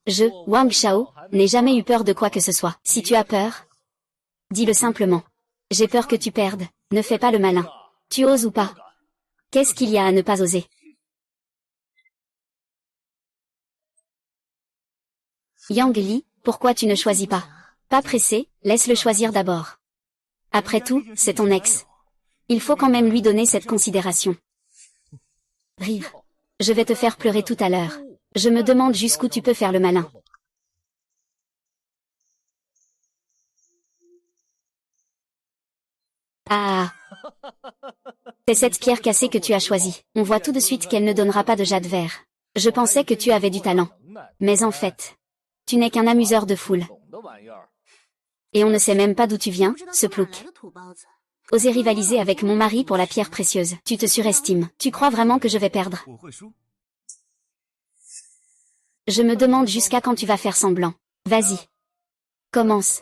Je, Wang Shao, n'ai jamais eu peur de quoi que ce soit. Si tu as peur, dis-le simplement. J'ai peur que tu perdes, ne fais pas le malin. Tu oses ou pas? Qu'est-ce qu'il y a à ne pas oser? Yang Li, pourquoi tu ne choisis pas? Pas pressé, laisse-le choisir d'abord. Après tout, c'est ton ex. Il faut quand même lui donner cette considération. Rire. Je vais te faire pleurer tout à l'heure. Je me demande jusqu'où tu peux faire le malin. Ah. C'est cette pierre cassée que tu as choisie. On voit tout de suite qu'elle ne donnera pas de jade vert. Je pensais que tu avais du talent. Mais en fait, tu n'es qu'un amuseur de foule. Et on ne sait même pas d'où tu viens, ce plouc. Oser rivaliser avec mon mari pour la pierre précieuse. Tu te surestimes. Tu crois vraiment que je vais perdre? Je me demande jusqu'à quand tu vas faire semblant. Vas-y. Commence.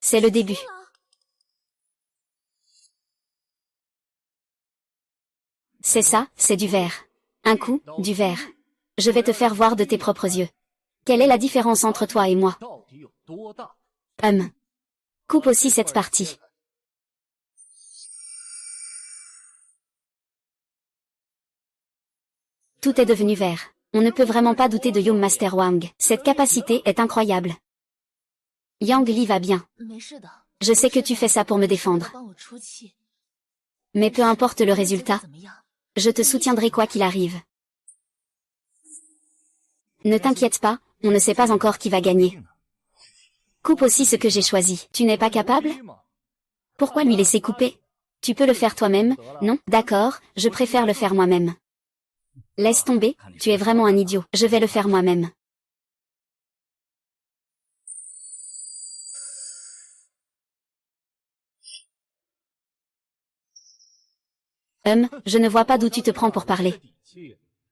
C'est le début. C'est ça, c'est du verre. Un coup, du verre. Je vais te faire voir de tes propres yeux. Quelle est la différence entre toi et moi? Coupe aussi cette partie. Tout est devenu vert. On ne peut vraiment pas douter de Young Master Wang. Cette capacité est incroyable. Yang Li va bien. Je sais que tu fais ça pour me défendre. Mais peu importe le résultat, je te soutiendrai quoi qu'il arrive. Ne t'inquiète pas, on ne sait pas encore qui va gagner. Coupe aussi ce que j'ai choisi. Tu n'es pas capable? Pourquoi lui laisser couper? Tu peux le faire toi-même, non? D'accord, je préfère le faire moi-même. Laisse tomber, tu es vraiment un idiot. Je vais le faire moi-même. Je ne vois pas d'où tu te prends pour parler.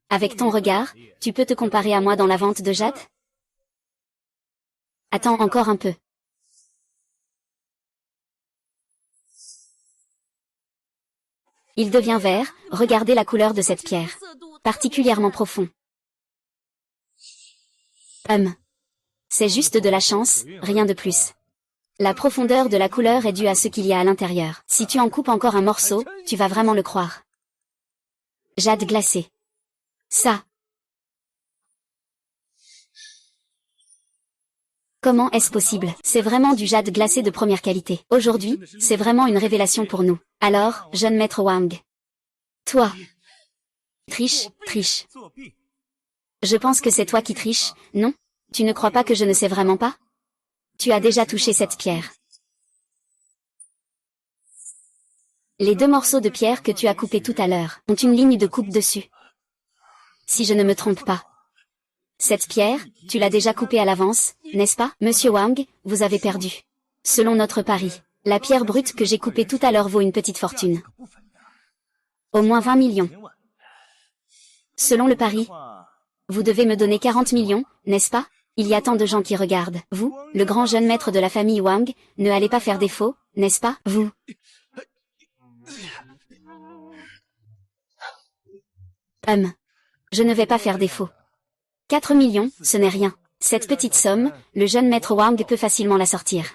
Avec ton regard, tu peux te comparer à moi dans la vente de jade? Attends encore un peu. Il devient vert, regardez la couleur de cette pierre. Particulièrement profond. C'est juste de la chance, rien de plus. La profondeur de la couleur est due à ce qu'il y a à l'intérieur. Si tu en coupes encore un morceau, tu vas vraiment le croire. Jade glacée. Ça. Comment est-ce possible? C'est vraiment du jade glacé de première qualité. Aujourd'hui, c'est vraiment une révélation pour nous. Alors, jeune maître Wang. Toi. Triche. Je pense que c'est toi qui triches, non? Tu ne crois pas que je ne sais vraiment pas? Tu as déjà touché cette pierre. Les deux morceaux de pierre que tu as coupés tout à l'heure ont une ligne de coupe dessus. Si je ne me trompe pas. Cette pierre, tu l'as déjà coupée à l'avance, n'est-ce pas? Monsieur Wang, vous avez perdu. Selon notre pari, la pierre brute que j'ai coupée tout à l'heure vaut une petite fortune. Au moins 20 millions. Selon le pari, vous devez me donner 40 millions, n'est-ce pas? Il y a tant de gens qui regardent. Vous, le grand jeune maître de la famille Wang, ne allez pas faire défaut, n'est-ce pas? Vous. Je ne vais pas faire défaut. 4 millions, ce n'est rien. Cette petite somme, le jeune maître Wang peut facilement la sortir.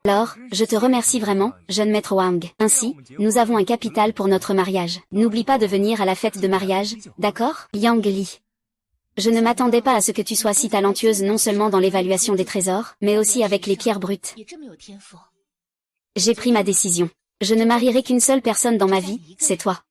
Alors, je te remercie vraiment, jeune maître Wang. Ainsi, nous avons un capital pour notre mariage. N'oublie pas de venir à la fête de mariage, d'accord? Yang Li. Je ne m'attendais pas à ce que tu sois si talentueuse non seulement dans l'évaluation des trésors, mais aussi avec les pierres brutes. J'ai pris ma décision. Je ne marierai qu'une seule personne dans ma vie, c'est toi.